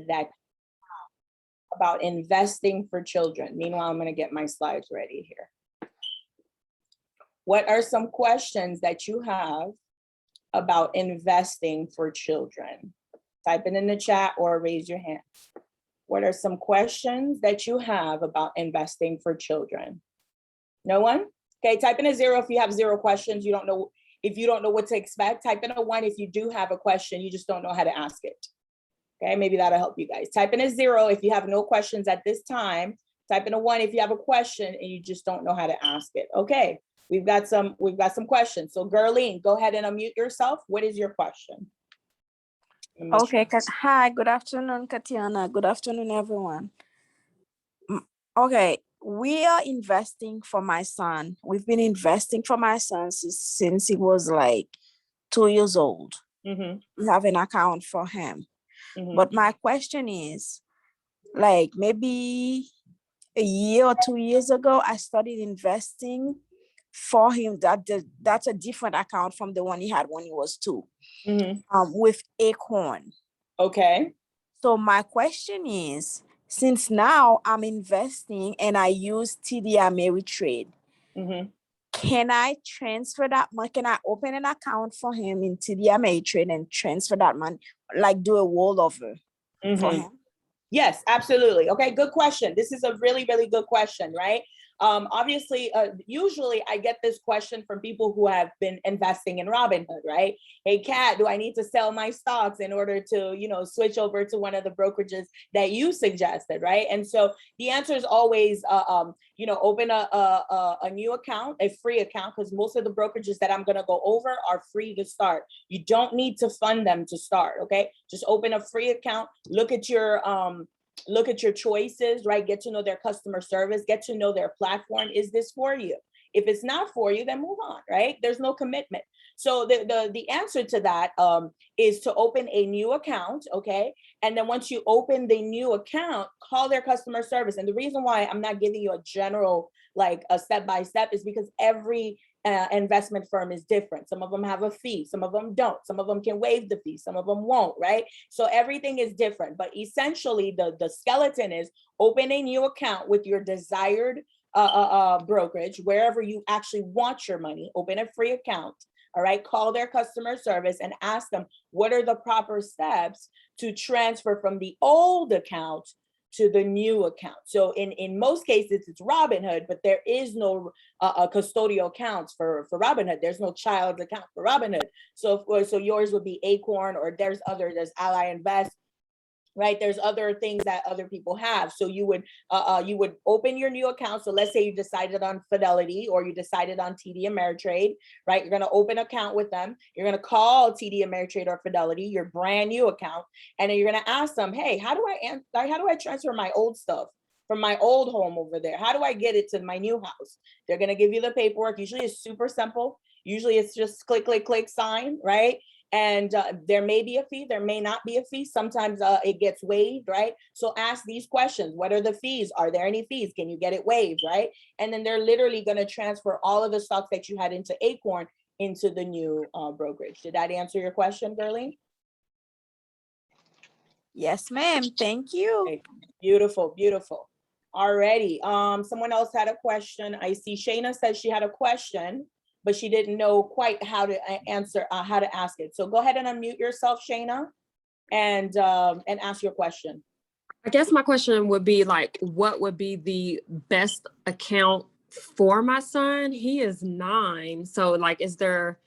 that about investing for children. Meanwhile, I'm going to get my slides ready here. What are some questions that you have about investing for children? Type it in the chat or raise your hand. What are some questions that you have about investing for children? No one? Okay, type in a 0 if you have 0 questions. You don't know if you don't know what to expect. Type in a 1 if you do have a question, you just don't know how to ask it. Okay, maybe that'll help you guys. Type in a 0 if you have no questions at this time. Type in a 1 if you have a question and you just don't know how to ask it. Okay, we've got some questions. So Gerline, go ahead and unmute yourself. What is your question? Okay, hi, good afternoon, Katiana. Good afternoon, everyone. Okay, we are investing for my son. We've been investing for my son since he was like 2 years old. We have an account for him. But my question is, like maybe a year or 2 years ago, I started investing for him. That's a different account from the one he had when he was 2. With Acorn. Okay. So my question is, since now I'm investing and I use TD Ameritrade, can I transfer that money? Can I open an account for him in TD Ameritrade and transfer that money, like do a rollover for him? Yes, absolutely. Okay, good question. This is a really, really good question, right? Obviously, usually I get this question from people who have been investing in Robinhood, right? Hey, Kat, do I need to sell my stocks in order to, switch over to one of the brokerages that you suggested, right? And so the answer is always, open a new account, a free account, because most of the brokerages that I'm going to go over are free to start. You don't need to fund them to start, okay? Just open a free account, look at your choices, right? Get to know their customer service, get to know their platform. Is this for you? If it's not for you, then move on, right? There's no commitment. So the answer to that is to open a new account, okay? And then once you open the new account, call their customer service. And the reason why I'm not giving you a general, like a step-by-step is because every investment firm is different. Some of them have a fee, some of them don't. Some of them can waive the fee, some of them won't, right? So everything is different, but essentially the skeleton is open a new account with your desired brokerage, wherever you actually want your money, open a free account, all right? Call their customer service and ask them, what are the proper steps to transfer from the old account to the new account? So in most cases, it's Robinhood, but there is no custodial accounts for Robinhood. There's no child account for Robinhood. So yours would be Acorn, or there's Ally Invest, right? There's other things that other people have. So you would open your new account. So let's say you decided on Fidelity or you decided on TD Ameritrade, right? You're going to open an account with them. You're going to call TD Ameritrade or Fidelity, your brand new account, and then you're going to ask them, hey, how do I transfer my old stuff from my old home over there? How do I get it to my new house? They're going to give you the paperwork. Usually it's super simple. Usually it's just click, click, click, sign, right? And there may be a fee, there may not be a fee. Sometimes it gets waived, right? So ask these questions. What are the fees? Are there any fees? Can you get it waived, right? And then they're literally going to transfer all of the stocks that you had into Acorn into the new brokerage. Did that answer your question, Gerline? Yes, ma'am. Thank you. Okay. Beautiful, beautiful. Alrighty. Someone else had a question. I see Shayna says she had a question, but she didn't know quite how to answer, how to ask it. So go ahead and unmute yourself, Shayna, and ask your question. I guess my question would be like, what would be the best account for my son? He is 9. So like, is there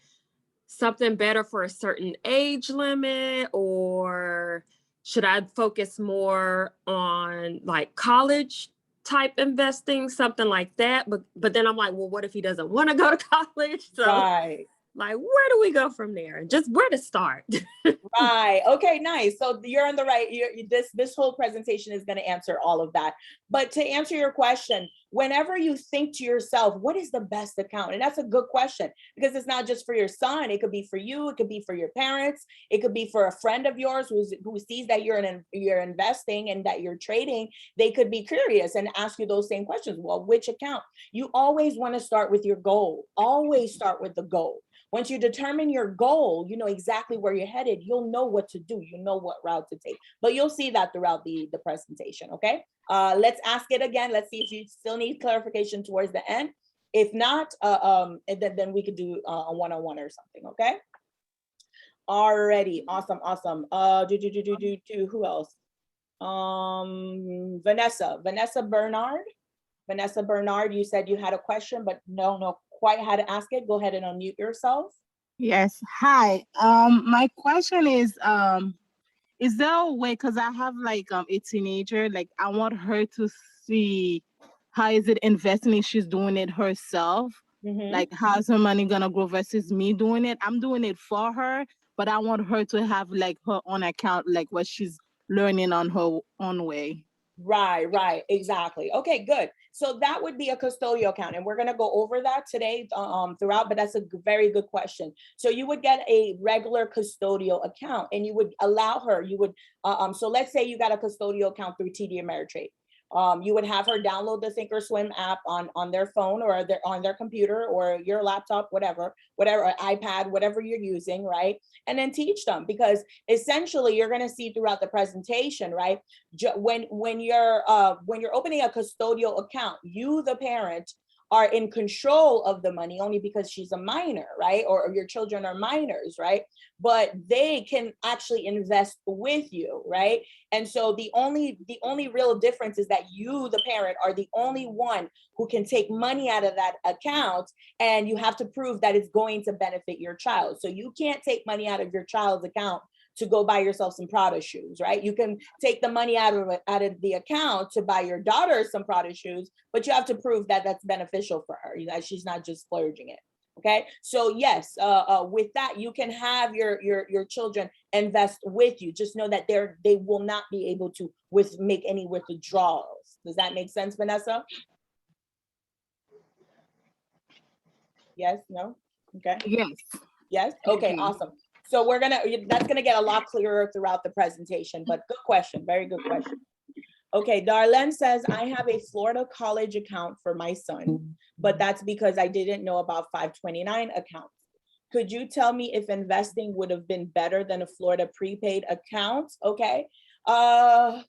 something better for a certain age limit, or should I focus more on like college type investing, something like that? But then I'm like, well, what if he doesn't want to go to college? So right. Like, where do we go from there? Just where to start? Right. Okay, nice. So you're on the right. This whole presentation is going to answer all of that. But to answer your question, whenever you think to yourself, what is the best account? And that's a good question, because it's not just for your son. It could be for you. It could be for your parents. It could be for a friend of yours who sees that you're investing and that you're trading. They could be curious and ask you those same questions. Well, which account? You always want to start with your goal. Always start with the goal. Once you determine your goal, you know exactly where you're headed, you'll know what to do, you know what route to take. But you'll see that throughout the presentation, okay? Let's ask it again. Let's see if you still need clarification towards the end. If not, then we could do a one-on-one or something, okay? Alrighty, awesome. Who else? Vanessa Bernard, you said you had a question, but no quite how to ask it. Go ahead and unmute yourself. Yes, hi. My question is there a way, because I have like a teenager, like I want her to see how is it investing if she's doing it herself. Like how's her money gonna grow versus me doing it? I'm doing it for her, but I want her to have like her own account, like what she's learning on her own way. Right, exactly. Okay, good. So that would be a custodial account, and we're going to go over that today throughout, but that's a very good question. So you would get a regular custodial account, and you would allow her, so let's say you got a custodial account through TD Ameritrade. You would have her download the Thinkorswim app on their phone or on their computer or your laptop, whatever, iPad, whatever you're using, right? And then teach them, because essentially you're going to see throughout the presentation, right? When you're opening a custodial account, you, the parent, are in control of the money only because she's a minor, right? Or your children are minors, right? But they can actually invest with you, right? And so the only real difference is that you, the parent, are the only one who can take money out of that account, and you have to prove that it's going to benefit your child. So you can't take money out of your child's account to go buy yourself some Prada shoes, right? You can take the money out of the account to buy your daughter some Prada shoes, but you have to prove that that's beneficial for her, that she's not just splurging it. Okay, so yes, with that, you can have your children invest with you. Just know that they will not be able to make any withdrawals. Does that make sense, Vanessa? Yes, no? Okay. Yes. Okay, awesome. So that's gonna get a lot clearer throughout the presentation, but good question, very good question. Okay, Darlene says, I have a Florida college account for my son, but that's because I didn't know about 529 accounts. Could you tell me if investing would have been better than a Florida prepaid account? Okay. I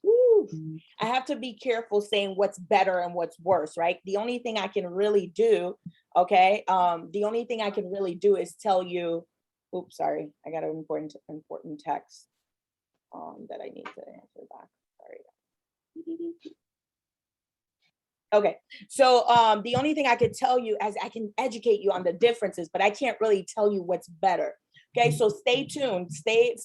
have to be careful saying what's better and what's worse, right? The only thing I can really do, okay, is tell you, oops, sorry, I got an important text that I need to answer back. Sorry. Okay, so the only thing I could tell you is I can educate you on the differences, but I can't really tell you what's better. Okay, so stay tuned, stay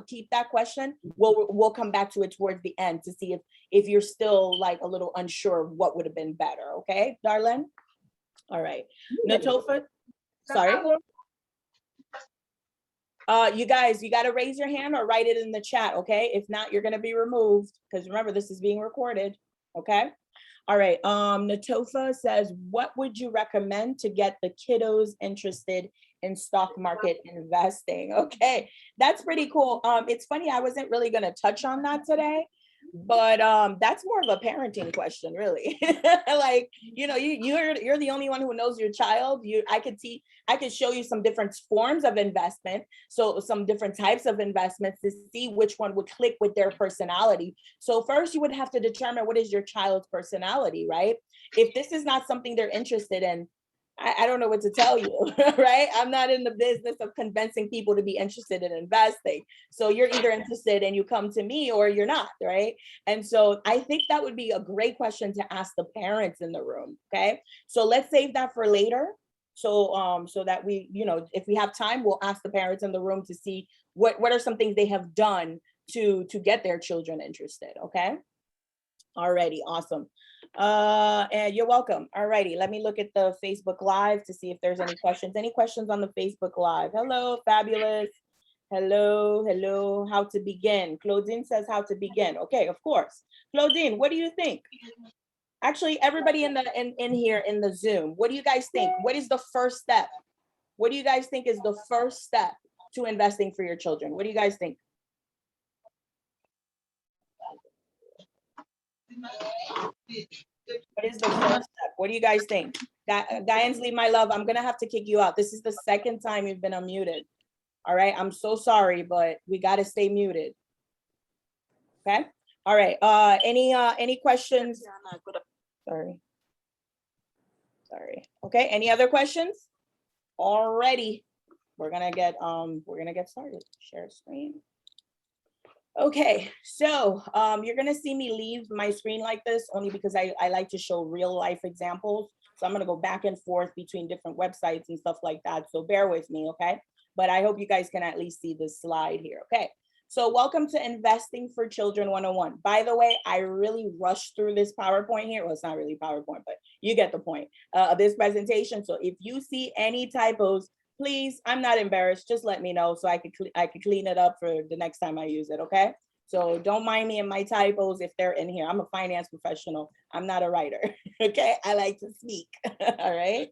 keep that question. We'll come back to it towards the end to see if you're still like a little unsure of what would have been better. Okay, Darlene? All right, Natofa, sorry. You guys, you got to raise your hand or write it in the chat, okay? If not, you're going to be removed, because remember, this is being recorded, okay? All right, Natofa says, what would you recommend to get the kiddos interested in stock market investing? Okay, that's pretty cool. It's funny, I wasn't really going to touch on that today, but that's more of a parenting question, really. Like, you know, you're the only one who knows your child. I could show you some different forms of investment, so some different types of investments to see which one would click with their personality. So first you would have to determine what is your child's personality, right? If this is not something they're interested in, I don't know what to tell you, right? I'm not in the business of convincing people to be interested in investing. So you're either interested and you come to me, or you're not, right? And so I think that would be a great question to ask the parents in the room, okay? So let's save that for later. So so that we, you know, if we have time, we'll ask the parents in the room to see what are some things they have done to get their children interested, okay? Alrighty, awesome. And you're welcome. Alrighty, let me look at the Facebook Live to see if there's any questions. Any questions on the Facebook Live? Hello, fabulous. Hello, how to begin? Claudine says how to begin. Okay, of course. Claudine, what do you think? Actually, everybody in here in the Zoom, what do you guys think? What is the first step? What do you guys think is the first step to investing for your children? What do you guys think? What is the first step? What do you guys think? Guyansley, my love, I'm gonna have to kick you out. This is the second time you've been unmuted. All right, I'm so sorry, but we gotta stay muted. Okay, all right, any questions? Sorry, okay, any other questions? Alrighty, we're gonna get started. Share screen. Okay, so you're gonna see me leave my screen like this only because I like to show real life examples. So I'm gonna go back and forth between different websites and stuff like that. So bear with me, okay? But I hope you guys can at least see this slide here, okay? So welcome to Investing for Children 101. By the way, I really rushed through this PowerPoint here. Well, it's not really PowerPoint, but you get the point of this presentation. So if you see any typos, please, I'm not embarrassed. Just let me know so I could clean it up for the next time I use it, okay? So don't mind me and my typos if they're in here. I'm a finance professional. I'm not a writer, okay? I like to speak, all right?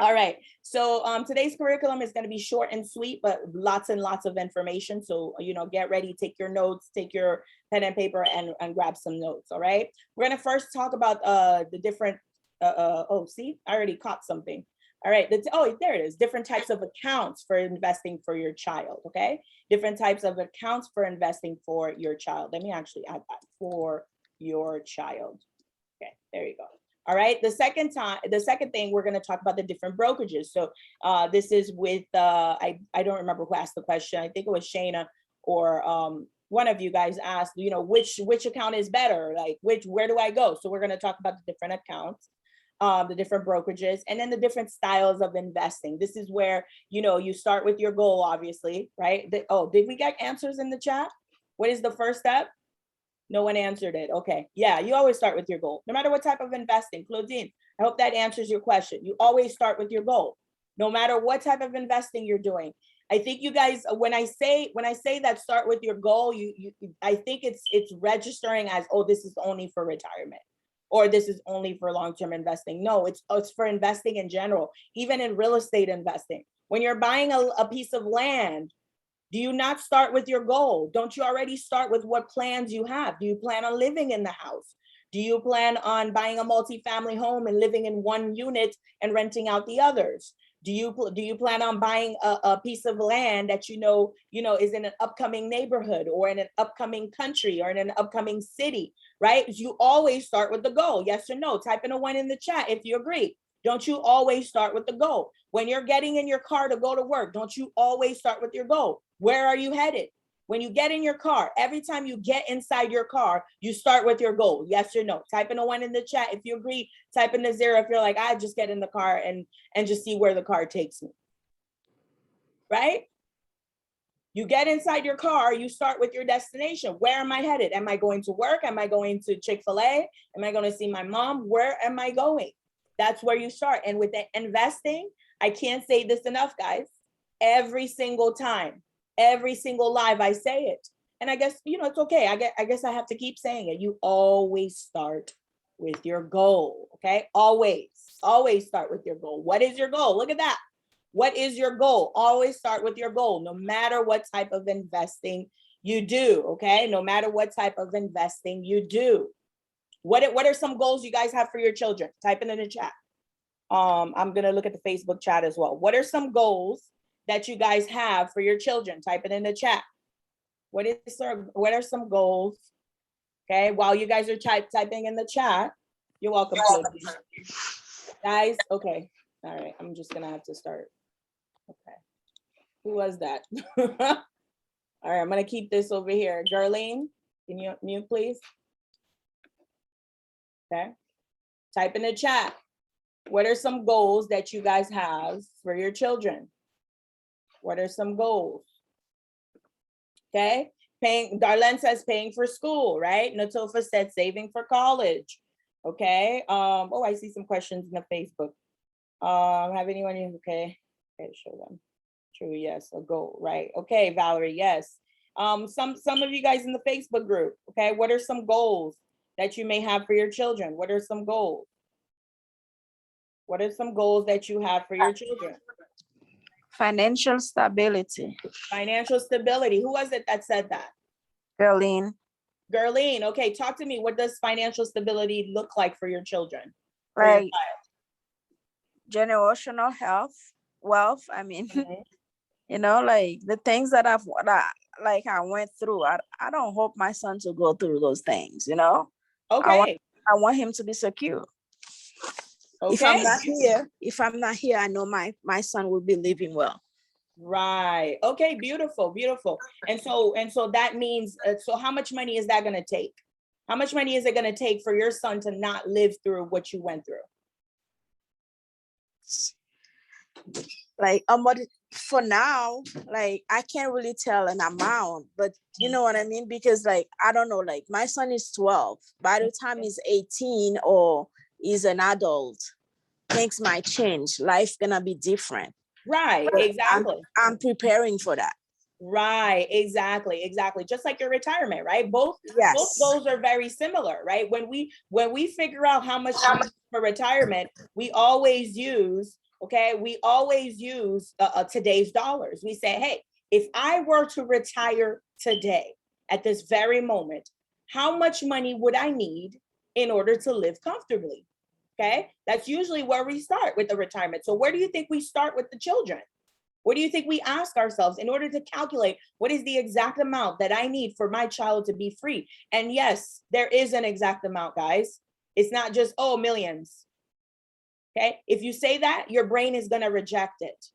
All right, so today's curriculum is going to be short and sweet, but lots and lots of information. So, you know, get ready, take your notes, take your pen and paper and grab some notes, all right? We're going to first talk about the different, oh, see, I already caught something. All right, oh, there it is. Different types of accounts for investing for your child, okay? Different types of accounts for investing for your child. Let me actually add that, for your child. Okay, there you go. All right, the second thing, we're going to talk about the different brokerages. So this is with, I don't remember who asked the question. I think it was Shayna or one of you guys asked, you know, which account is better? Like, where do I go? So we're going to talk about the different accounts, the different brokerages, and then the different styles of investing. This is where, you know, you start with your goal, obviously, right? Oh, did we get answers in the chat? What is the first step? No one answered it. Okay. Yeah, you always start with your goal, no matter what type of investing. Claudine, I hope that answers your question. You always start with your goal, no matter what type of investing you're doing. I think you guys, when I say that start with your goal, I think it's registering as, oh, this is only for retirement, or this is only for long-term investing. No, it's for investing in general, even in real estate investing. When you're buying a piece of land, do you not start with your goal? Don't you already start with what plans you have? Do you plan on living in the house? Do you plan on buying a multi-family home and living in one unit and renting out the others? Do you plan on buying a piece of land that you know is in an upcoming neighborhood or in an upcoming country or in an upcoming city, right? You always start with the goal. Yes or no? Type in a 1 in the chat if you agree. Don't you always start with the goal? When you're getting in your car to go to work, don't you always start with your goal? Where are you headed? When you get in your car, every time you get inside your car, you start with your goal. Yes or no? Type in a 1 in the chat if you agree. Type in a 0 if you're like, I just get in the car and just see where the car takes me. Right? You get inside your car, you start with your destination. Where am I headed? Am I going to work? Am I going to Chick-fil-A? Am I going to see my mom? Where am I going? That's where you start. And with the investing, I can't say this enough, guys. Every single time, every single live, I say it. And I guess, you know, it's okay. I guess I have to keep saying it. You always start with your goal, okay? Always start with your goal. What is your goal? Look at that. What is your goal? Always start with your goal, no matter what type of investing you do, okay? No matter what type of investing you do. What are some goals you guys have for your children? Type it in the chat. I'm gonna look at the Facebook chat as well. What are some goals that you guys have for your children? Type it in the chat. What are some goals? Okay, while you guys are typing in the chat, you're welcome, guys. Okay, all right. I'm just gonna have to start. Okay, who was that? All right, I'm gonna keep this over here. Darlene, can you mute, please? Okay, type in the chat. What are some goals that you guys have for your children? What are some goals? Okay, Darlene says paying for school, right? Natofa said saving for college. Okay, oh, I see some questions in the Facebook. Have anyone, okay, show them. True, yes, a goal, right? Okay, Valerie, yes. Some of you guys in the Facebook group, okay, what are some goals that you may have for your children? What are some goals? What are some goals that you have for your children? Financial stability. Financial stability. Who was it that said that? Gerlene. Gerlene, okay, talk to me. What does financial stability look like for your children? Right. generational wealth. I mean, you know, like the things that I went through. I don't hope my son to go through those things, you know. Okay. I want him to be secure. If I'm not here, I know my son will be living well. Right. Okay, beautiful, beautiful. And so that means, so how much money is that going to take? How much money is it going to take for your son to not live through what you went through? Like, but for now, like, I can't really tell an amount, but you know what I mean? Because like, I don't know, like my son is 12. By the time he's 18 or he's an adult, things might change. Life gonna be different. Right, exactly. I'm preparing for that. Right, exactly. Just like your retirement, right? Both goals are very similar, right? When we figure out how much for retirement, we always use today's dollars. We say, hey, if I were to retire today at this very moment, how much money would I need in order to live comfortably? Okay, that's usually where we start with the retirement. So where do you think we start with the children? What do you think we ask ourselves in order to calculate what is the exact amount that I need for my child to be free? And yes, there is an exact amount, guys. It's not just, oh, millions. Okay, if you say that, your brain is going to reject it.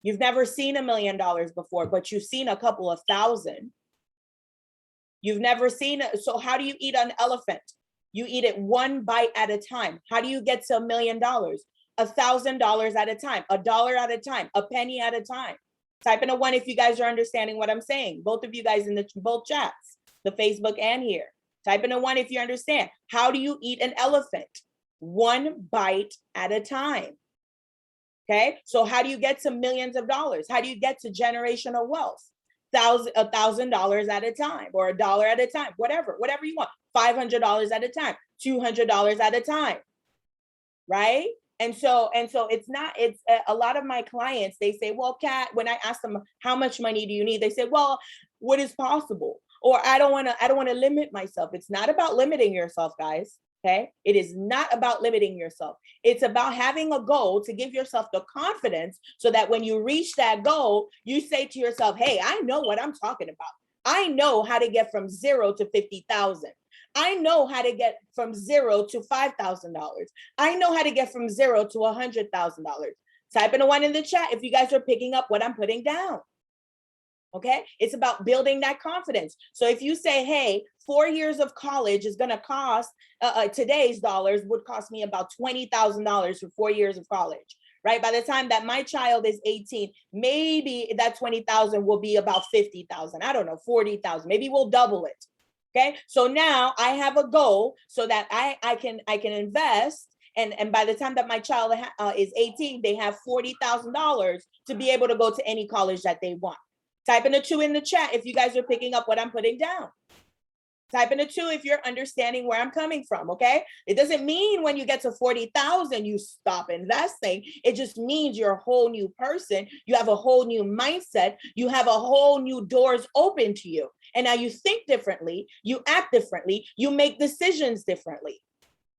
You've never seen $1 million before, but you've seen a couple of thousand. You've never seen it. So how do you eat an elephant? You eat it one bite at a time. How do you get to $1 million? $1,000 at a time, $1 at a time, a penny at a time. Type in a 1 if you guys are understanding what I'm saying. Both of you guys in both chats, the Facebook and here. Type in a 1 if you understand. How do you eat an elephant? One bite at a time. Okay, so how do you get to millions of dollars? How do you get to generational wealth? $1,000 at a time, or $1 at a time, whatever you want. $500 at a time, $200 at a time, right? And so it's a lot of my clients, they say, well, Kat, when I ask them, how much money do you need? They say, well, what is possible? Or I don't want to limit myself. It's not about limiting yourself, guys. Okay. It is not about limiting yourself. It's about having a goal to give yourself the confidence so that when you reach that goal, you say to yourself, hey, I know what I'm talking about. I know how to get from 0 to 50,000. I know how to get from 0 to $5,000. I know how to get from 0 to $100,000. Type in a 1 in the chat if you guys are picking up what I'm putting down. Okay, it's about building that confidence. So if you say, hey, 4 years of college is going to cost, today's dollars would cost me about $20,000 for 4 years of college, right? By the time that my child is 18, maybe that 20,000 will be about 50,000. I don't know, 40,000. Maybe we'll double it. Okay, so now I have a goal so that I can invest. And by the time that my child is 18, they have $40,000 to be able to go to any college that they want. Type in a 2 in the chat if you guys are picking up what I'm putting down. Type in a 2 if you're understanding where I'm coming from, okay? It doesn't mean when you get to 40,000, you stop investing. It just means you're a whole new person. You have a whole new mindset. You have a whole new doors open to you. And now you think differently, you act differently, you make decisions differently.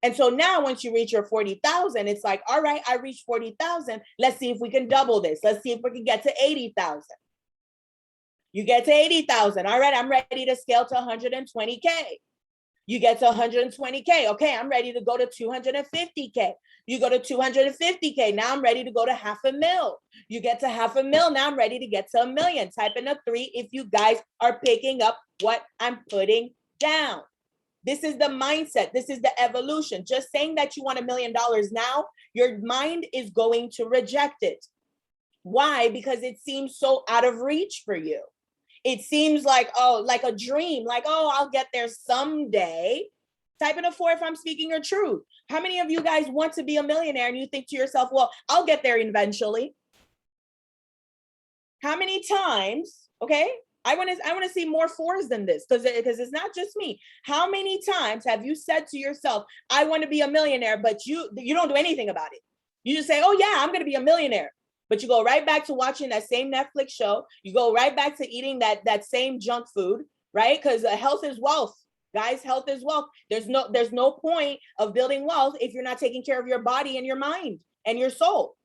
And so now once you reach your 40,000, it's like, all right, I reached 40,000. Let's see if we can double this. Let's see if we can get to 80,000. You get to 80,000. All right, I'm ready to scale to 120K. You get to 120K. Okay, I'm ready to go to 250K. You go to 250K. Now I'm ready to go to $500,000. You get to $500,000. Now I'm ready to get to $1 million. Type in a 3 if you guys are picking up what I'm putting down. This is the mindset. This is the evolution. Just saying that you want $1 million now, your mind is going to reject it. Why? Because it seems so out of reach for you. It seems like, oh, like a dream, like, oh, I'll get there someday. Type in a 4 if I'm speaking your truth. How many of you guys want to be a millionaire and you think to yourself, well, I'll get there eventually? How many times, okay? I want to see more 4s than this because it's not just me. How many times have you said to yourself, I want to be a millionaire, but you don't do anything about it? You just say, oh yeah, I'm going to be a millionaire. But you go right back to watching that same Netflix show. You go right back to eating that same junk food, right? Because health is wealth, guys. Health is wealth. There's no point of building wealth if you're not taking care of your body and your mind. and your soul.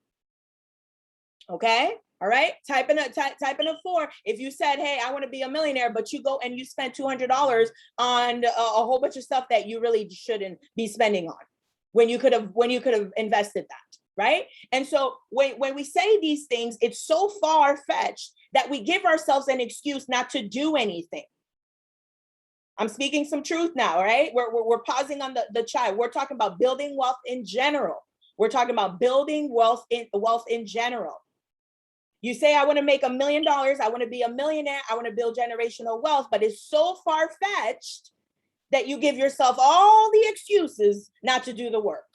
Okay. All right. Type in a 4. If you said, hey, I want to be a millionaire, but you go and you spend $200 on a whole bunch of stuff that you really shouldn't be spending on, when you could have invested that. Right. And so when we say these things, it's so far-fetched that we give ourselves an excuse not to do anything. I'm speaking some truth now, right? We're pausing on the chat. We're talking about building wealth in general. We're talking about building wealth in general. You say, I want to make $1 million. I want to be a millionaire. I want to build generational wealth, but it's so far-fetched that you give yourself all the excuses not to do the work.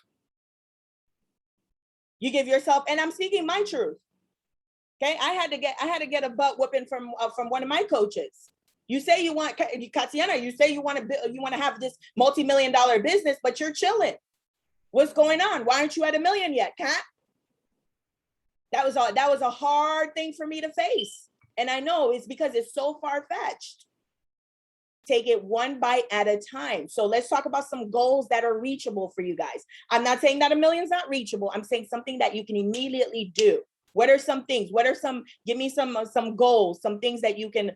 You give yourself, and I'm speaking my truth. Okay, I had to get a butt whooping from one of my coaches. You say you want, Katiana, you say you want to have this multi-million-dollar business, but you're chilling. What's going on? Why aren't you at $1 million yet, Kat? That was a hard thing for me to face. And I know it's because it's so far-fetched. Take it one bite at a time. So let's talk about some goals that are reachable for you guys. I'm not saying that $1 million is not reachable. I'm saying something that you can immediately do. What are some things? Give me some goals, some things that you can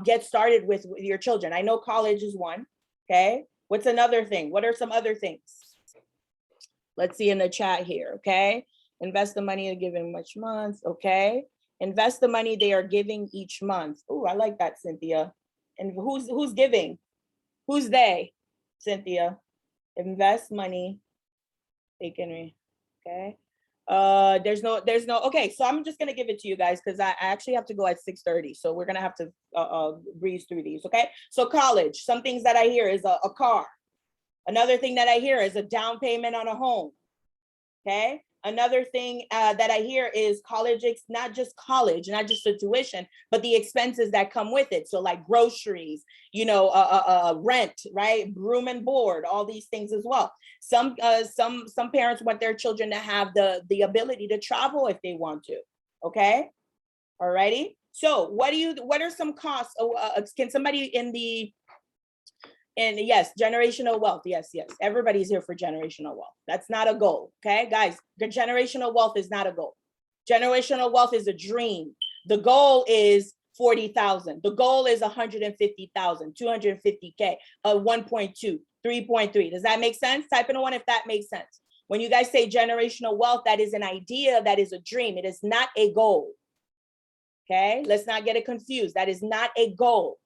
get started with your children. I know college is one. Okay. What's another thing? What are some other things? Let's see in the chat here. Okay. Invest the money they're giving each month. Okay. Invest the money they are giving each month. Oh, I like that, Cynthia. And who's giving? Who's they, Cynthia? Invest money. They can, okay. There's no, okay. So I'm just going to give it to you guys because I actually have to go at 6:30. So we're going to have to breeze through these. Okay. So college, some things that I hear is a car. Another thing that I hear is a down payment on a home. Okay. Another thing that I hear is college, not just college, not just the tuition, but the expenses that come with it. So like groceries, rent, right? Room and board, all these things as well. Some parents want their children to have the ability to travel if they want to. Okay. All righty. So what are some costs? Can somebody and yes, generational wealth. Yes. Everybody's here for generational wealth. That's not a goal. Okay, guys, the generational wealth is not a goal. Generational wealth is a dream. The goal is 40,000. The goal is 150,000, 250K, 1.2, 3.3. Does that make sense? Type in a 1 if that makes sense. When you guys say generational wealth, that is an idea, that is a dream. It is not a goal. Okay, let's not get it confused. That is not a goal.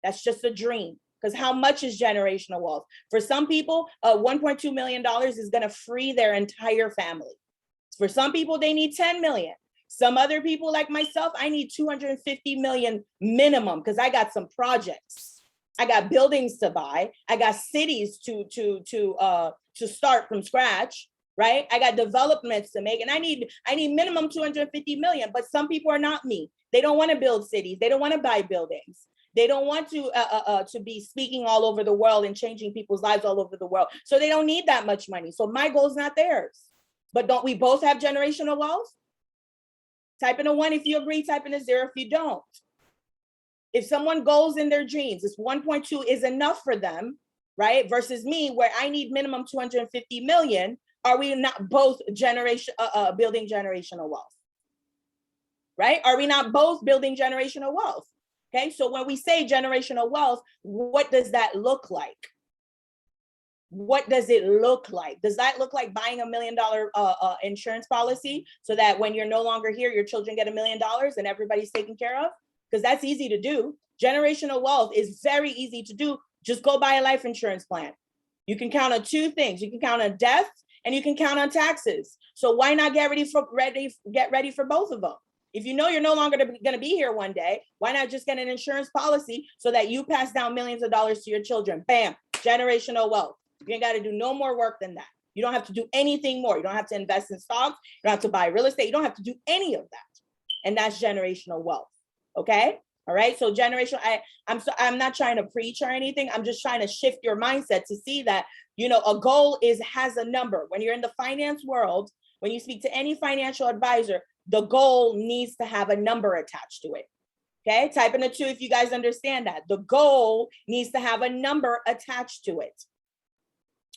That's just a dream. Because how much is generational wealth? For some people, $1.2 million is going to free their entire family. For some people, they need 10 million. Some other people like myself, I need 250 million minimum because I got some projects. I got buildings to buy. I got cities to start from scratch, right? I got developments to make, and I need minimum 250 million. But some people are not me. They don't want to build cities. They don't want to buy buildings. They don't want to be speaking all over the world and changing people's lives all over the world. So they don't need that much money. So my goal is not theirs. But don't we both have generational wealth? Type in a 1 if you agree, type in a 0 if you don't. If someone goes in their dreams, this 1.2 is enough for them, right? Versus me, where I need minimum 250 million. Are we not both building generational wealth? Right? Are we not both building generational wealth? Okay, so when we say generational wealth, what does that look like? What does it look like? Does that look like buying $1 million insurance policy so that when you're no longer here, your children get $1 million and everybody's taken care of? Because that's easy to do. Generational wealth is very easy to do. Just go buy a life insurance plan. You can count on 2 things. You can count on death and you can count on taxes. So why not get ready for both of them? If you know you're no longer going to be here one day, why not just get an insurance policy so that you pass down millions of dollars to your children? Bam, generational wealth. You ain't got to do no more work than that. You don't have to do anything more. You don't have to invest in stocks. You don't have to buy real estate. You don't have to do any of that. And that's generational wealth. Okay. All right. So generational, I'm not trying to preach or anything. I'm just trying to shift your mindset to see that, a goal has a number. When you're in the finance world, when you speak to any financial advisor, the goal needs to have a number attached to it. Okay, type in a 2 if you guys understand that. The goal needs to have a number attached to it.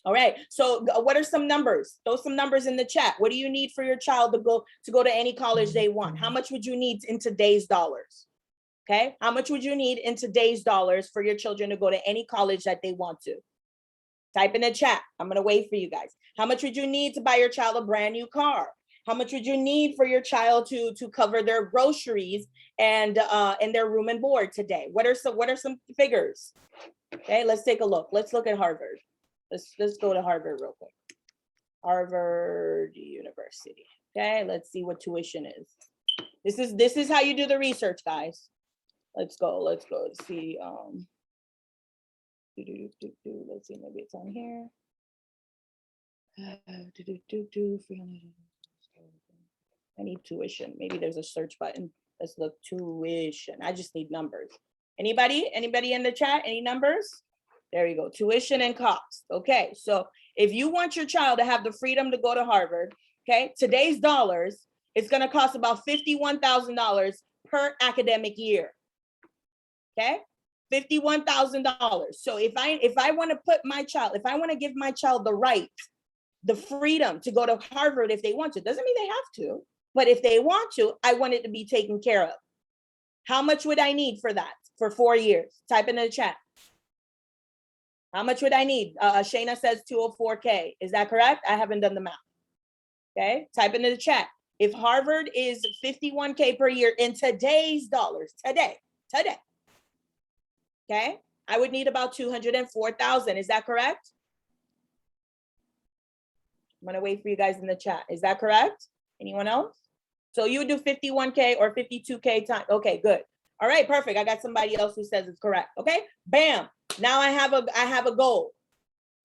All right, so what are some numbers? Throw some numbers in the chat. What do you need for your child to go to any college they want? How much would you need in today's dollars? Okay, how much would you need in today's dollars for your children to go to any college that they want to? Type in the chat. I'm gonna wait for you guys. How much would you need to buy your child a brand new car? How much would you need for your child to cover their groceries and their room and board today? What are some figures? Okay, let's take a look. Let's look at Harvard. Let's go to Harvard real quick. Harvard University. Okay, let's see what tuition is. This is how you do the research, guys. Let's go see. Let's see, maybe it's on here. I need tuition. Maybe there's a search button. Let's look tuition. I just need numbers. Anybody in the chat? Any numbers? There you go. Tuition and cost. Okay, so if you want your child to have the freedom to go to Harvard, okay, today's dollars, it's going to cost about $51,000 per academic year. Okay, $51,000. So if I want to put my child, if I want to give my child the right, the freedom to go to Harvard if they want to, doesn't mean they have to, but if they want to, I want it to be taken care of. How much would I need for that for 4 years? Type in the chat. How much would I need? Shayna says 204K. Is that correct? I haven't done the math. Okay, type into the chat. If Harvard is 51K per year in today's dollars, today, okay, I would need about 204,000. Is that correct? I'm gonna wait for you guys in the chat. Is that correct? Anyone else? So you would do 51K or 52K time. Okay, good. All right, perfect. I got somebody else who says it's correct. Okay, bam. Now I have a goal.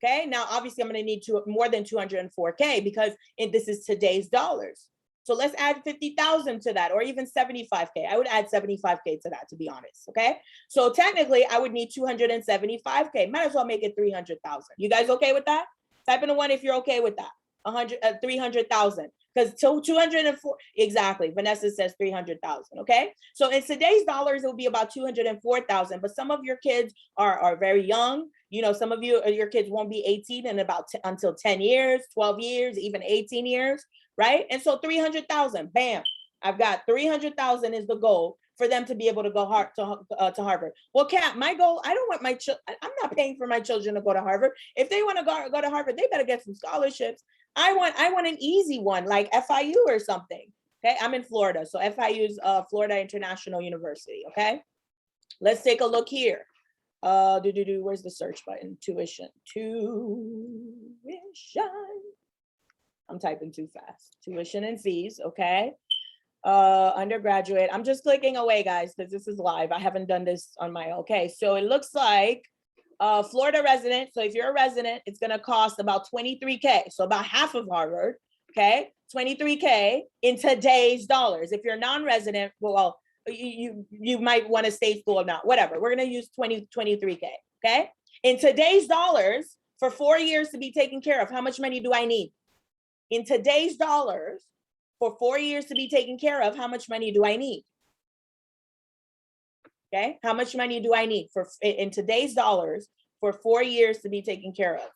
Okay, now obviously I'm going to need more than 204K because this is today's dollars. So let's add 50,000 to that, or even 75K. I would add 75K to that, to be honest. Okay, so technically I would need 275K. Might as well make it 300,000. You guys okay with that? Type in a 1 if you're okay with that. 300,000. Because 204, exactly. Vanessa says 300,000. Okay. So in today's dollars, it will be about 204,000. But some of your kids are very young. You know, some of your kids won't be 18 in until 10 years, 12 years, even 18 years. Right. And so 300,000, bam, I've got 300,000 is the goal for them to be able to go to Harvard. Well, Kat, my goal, I don't want I'm not paying for my children to go to Harvard. If they want to go to Harvard, they better get some scholarships. I want an easy one like FIU or something. Okay, I'm in Florida, so FIU is Florida International University. Okay, let's take a look here. Where's the search button? Tuition. I'm typing too fast. Tuition and fees. Okay. Undergraduate. I'm just clicking away, guys, because this is live. I haven't done this on my own. Okay, so it looks like Florida resident. So if you're a resident, it's going to cost about 23K. So about half of Harvard. Okay, 23K in today's dollars. If you're non-resident, well, you might want to stay school or not. Whatever. We're going to use 23K. Okay, in today's dollars for 4 years to be taken care of. How much money do I need? In today's dollars for 4 years to be taken care of, how much money do I need? Okay, how much money do I need in today's dollars for 4 years to be taken care of?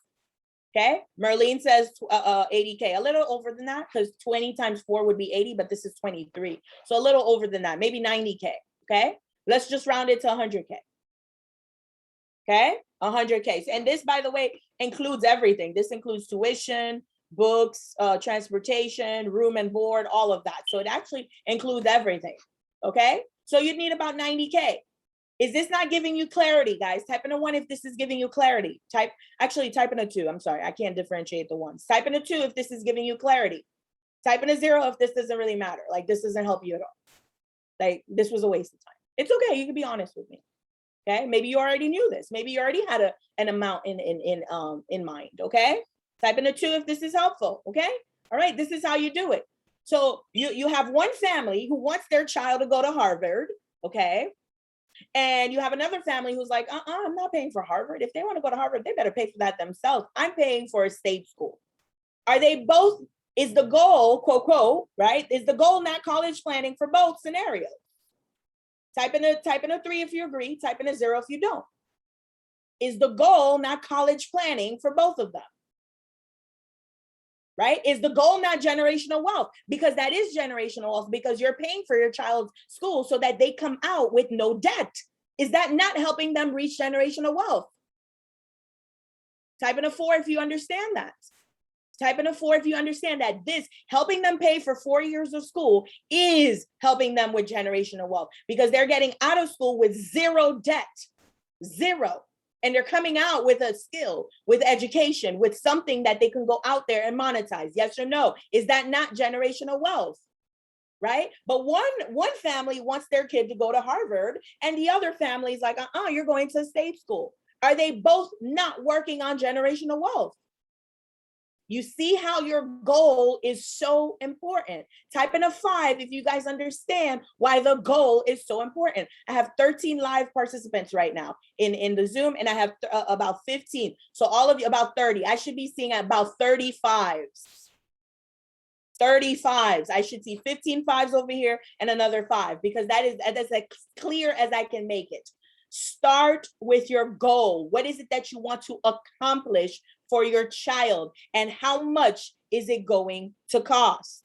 Okay, Merlene says 80K, a little over than that, because 20 times 4 would be 80, but this is 23. So a little over than that, maybe 90K. Okay, let's just round it to 100K. Okay, 100K. And this, by the way, includes everything. This includes tuition, books, transportation, room and board, all of that. So it actually includes everything. Okay, so you'd need about 90K. Is this not giving you clarity, guys? Type in a 1 if this is giving you clarity. Type in a 2. I'm sorry, I can't differentiate the ones. Type in a 2 if this is giving you clarity. Type in a 0 if this doesn't really matter. Like this doesn't help you at all. Like this was a waste of time. It's okay, you can be honest with me. Okay, maybe you already knew this. Maybe you already had an amount in mind. Okay, type in a 2 if this is helpful. Okay, all right, this is how you do it. So you have one family who wants their child to go to Harvard. Okay. And you have another family who's like, I'm not paying for Harvard. If they want to go to Harvard, they better pay for that themselves. I'm paying for a state school. Are they both, is the goal, quote, quote, right? Is the goal not college planning for both scenarios? Type in a 3 if you agree, type in a 0 if you don't. Is the goal not college planning for both of them? right? Is the goal not generational wealth? Because that is generational wealth, because you're paying for your child's school so that they come out with no debt. Is that not helping them reach generational wealth? Type in a 4 if you understand that. Type in a 4 if you understand that this helping them pay for 4 years of school is helping them with generational wealth, because they're getting out of school with zero debt, zero. And they're coming out with a skill, with education, with something that they can go out there and monetize. Yes or no? Is that not generational wealth? Right? But one family wants their kid to go to Harvard, and the other family is like, you're going to state school. Are they both not working on generational wealth? You see how your goal is so important. Type in a 5 if you guys understand why the goal is so important. I have 13 live participants right now in the Zoom, and I have about 15. So all of you, about 30. I should be seeing about 35s. 35s. I should see 15 5s over here and another 5, because that's as clear as I can make it. Start with your goal. What is it that you want to accomplish for your child, and how much is it going to cost?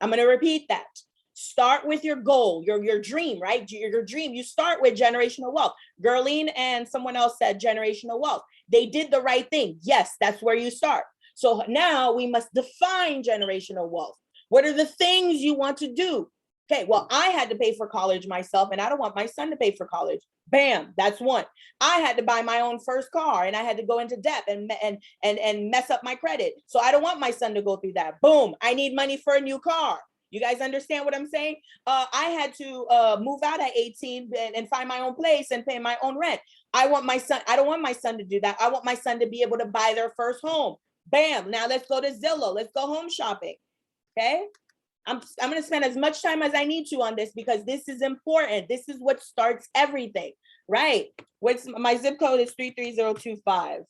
I'm going to repeat that. Start with your goal, your dream, right? Your dream. You start with generational wealth. Gerline and someone else said generational wealth. They did the right thing. Yes, that's where you start. So now we must define generational wealth. What are the things you want to do? Okay, well, I had to pay for college myself, and I don't want my son to pay for college. Bam, that's one. I had to buy my own first car, and I had to go into debt and mess up my credit. So I don't want my son to go through that. Boom, I need money for a new car. You guys understand what I'm saying? I had to move out at 18 and find my own place and pay my own rent. I don't want my son to do that. I want my son to be able to buy their first home. Bam, now let's go to Zillow. Let's go home shopping, okay? I'm going to spend as much time as I need to on this, because this is important. This is what starts everything, right? What's my zip code is 33025.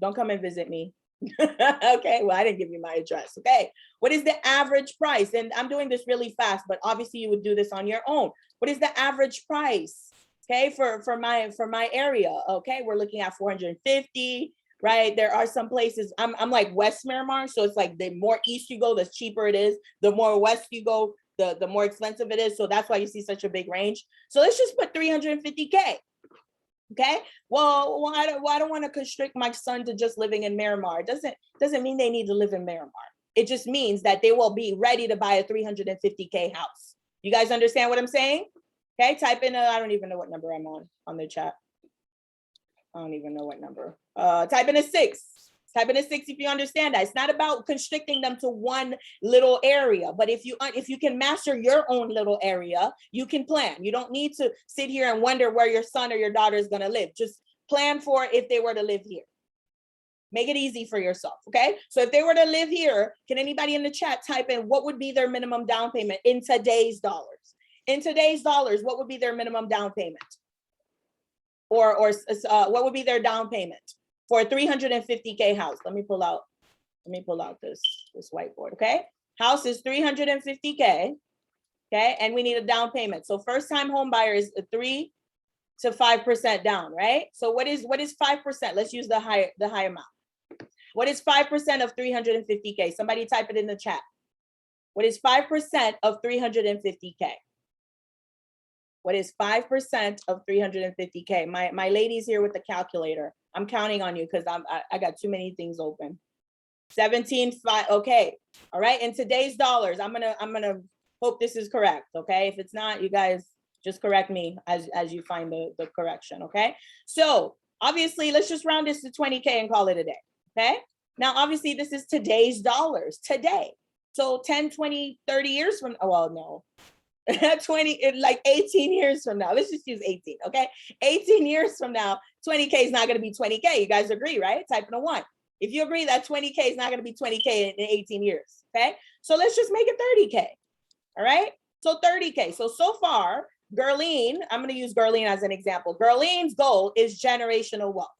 Don't come and visit me. Okay, well, I didn't give you my address. Okay, what is the average price? And I'm doing this really fast, but obviously you would do this on your own. What is the average price? Okay, for my area. Okay, we're looking at 450. Right, there are some places. I'm like West Miramar, so it's like the more east you go, the cheaper it is. The more west you go, the more expensive it is. So that's why you see such a big range. So let's just put 350K. Okay. Well, I don't want to constrict my son to just living in Miramar. It doesn't mean they need to live in Miramar. It just means that they will be ready to buy a 350K house. You guys understand what I'm saying? Okay. Type in I don't even know what number I'm on the chat. I don't even know what number. Type in a 6. Type in a 6 if you understand that. It's not about constricting them to one little area, but if you can master your own little area, you can plan. You don't need to sit here and wonder where your son or your daughter is going to live. Just plan for if they were to live here. Make it easy for yourself, okay? So if they were to live here, can anybody in the chat type in what would be their minimum down payment in today's dollars? In today's dollars, what would be their minimum down payment? Or what would be their down payment for a 350K house? Let me pull out this whiteboard, okay? House is 350K, okay? And we need a down payment. So first time home buyer is a 3 to 5% down, right? So what is 5%? Let's use the high amount. What is 5% of 350K? Somebody type it in the chat. What is 5% of 350K? What is 5% of 350K? My lady's here with the calculator. I'm counting on you because I got too many things open. 17.5. Okay. All right. In today's dollars, I'm gonna hope this is correct. Okay. If it's not, you guys just correct me as you find the correction. Okay. So obviously, let's just round this to 20K and call it a day. Okay. Now, obviously, this is today's dollars today. So 10, 20, 30 years from, well, no. 18 years from now, let's just use 18, okay? 18 years from now, 20K is not going to be 20K. You guys agree, right? Type in a 1. If you agree that 20K is not going to be 20K in 18 years, okay? So let's just make it 30K, all right? So 30K. So far, Gerline, I'm going to use Gerline as an example. Gerline's goal is generational wealth,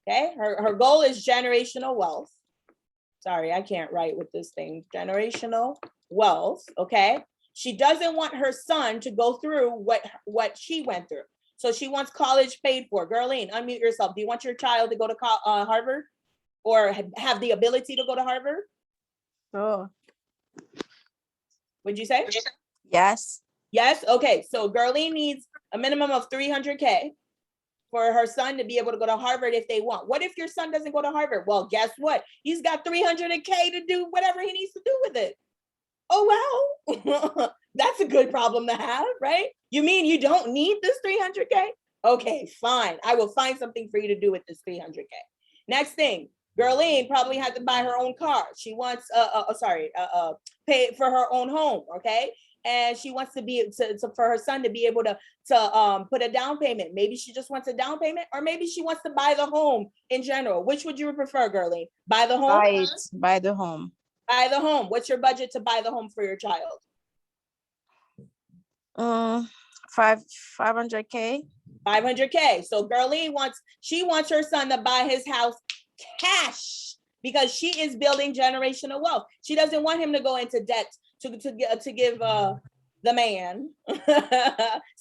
okay? Her goal is generational wealth. Sorry, I can't write with this thing. Generational wealth, okay? She doesn't want her son to go through what she went through. So she wants college paid for. Gerline, unmute yourself. Do you want your child to go to Harvard? or have the ability to go to Harvard? Oh, Would you say? yes. Yes. Okay. So Girlie needs a minimum of 300K for her son to be able to go to Harvard if they want. What if your son doesn't go to Harvard? Well, guess what? He's got 300K to do whatever he needs to do with it. Oh, wow. That's a good problem to have, right? You mean you don't need this 300K? Okay, fine. I will find something for you to do with this 300K. Next thing, Girlene probably had to buy her own car. She wants, pay for her own home, okay? And she wants to be for her son to be able to put a down payment. Maybe she just wants a down payment, or maybe she wants to buy the home in general. Which would you prefer, Girlie? Buy the home? Buy the home. Buy the home. What's your budget to buy the home for your child? 500K. 500K. So Girlie wants her son to buy his house cash because she is building generational wealth. She doesn't want him to go into debt to give the man 6%,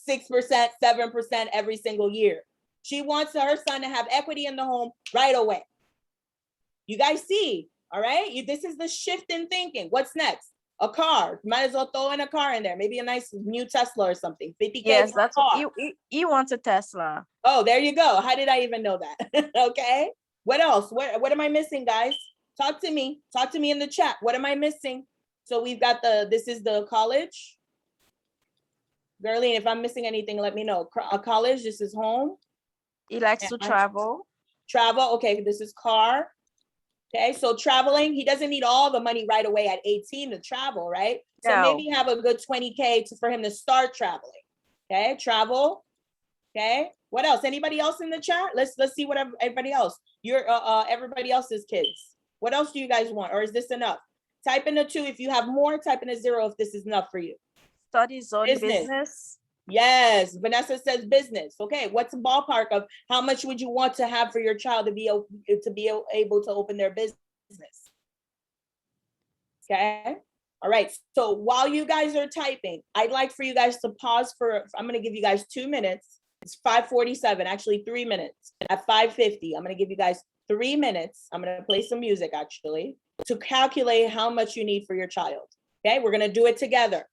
7% every single year. She wants her son to have equity in the home right away. You guys see, all right? This is the shift in thinking. What's next? A car. Might as well throw in a car in there. Maybe a nice new Tesla or something. 50K. Yes, that's what he wants, a Tesla. Oh, there you go. How did I even know that? Okay. What else? What am I missing, guys? Talk to me. Talk to me in the chat. What am I missing? So we've got this is the college. Girlie, if I'm missing anything, let me know. A college, this is home. He likes to travel. Travel, okay, this is car. Okay, so traveling, he doesn't need all the money right away at 18 to travel, right? So maybe have a good 20K for him to start traveling. Okay, travel. Okay, what else? Anybody else in the chat? Let's see what everybody else. Everybody else's kids. What else do you guys want? Or is this enough? Type in a 2 if you have more, type in a 0 if this is enough for you. Studies on business. Yes, Vanessa says business. Okay, what's the ballpark of how much would you want to have for your child to be able to open their business? Okay, all right. So while you guys are typing, I'd like for you guys to pause I'm going to give you guys 2 minutes. It's 5:47, actually 3 minutes. At 5:50, I'm going to give you guys 3 minutes. I'm going to play some music actually to calculate how much you need for your child. Okay, we're going to do it together.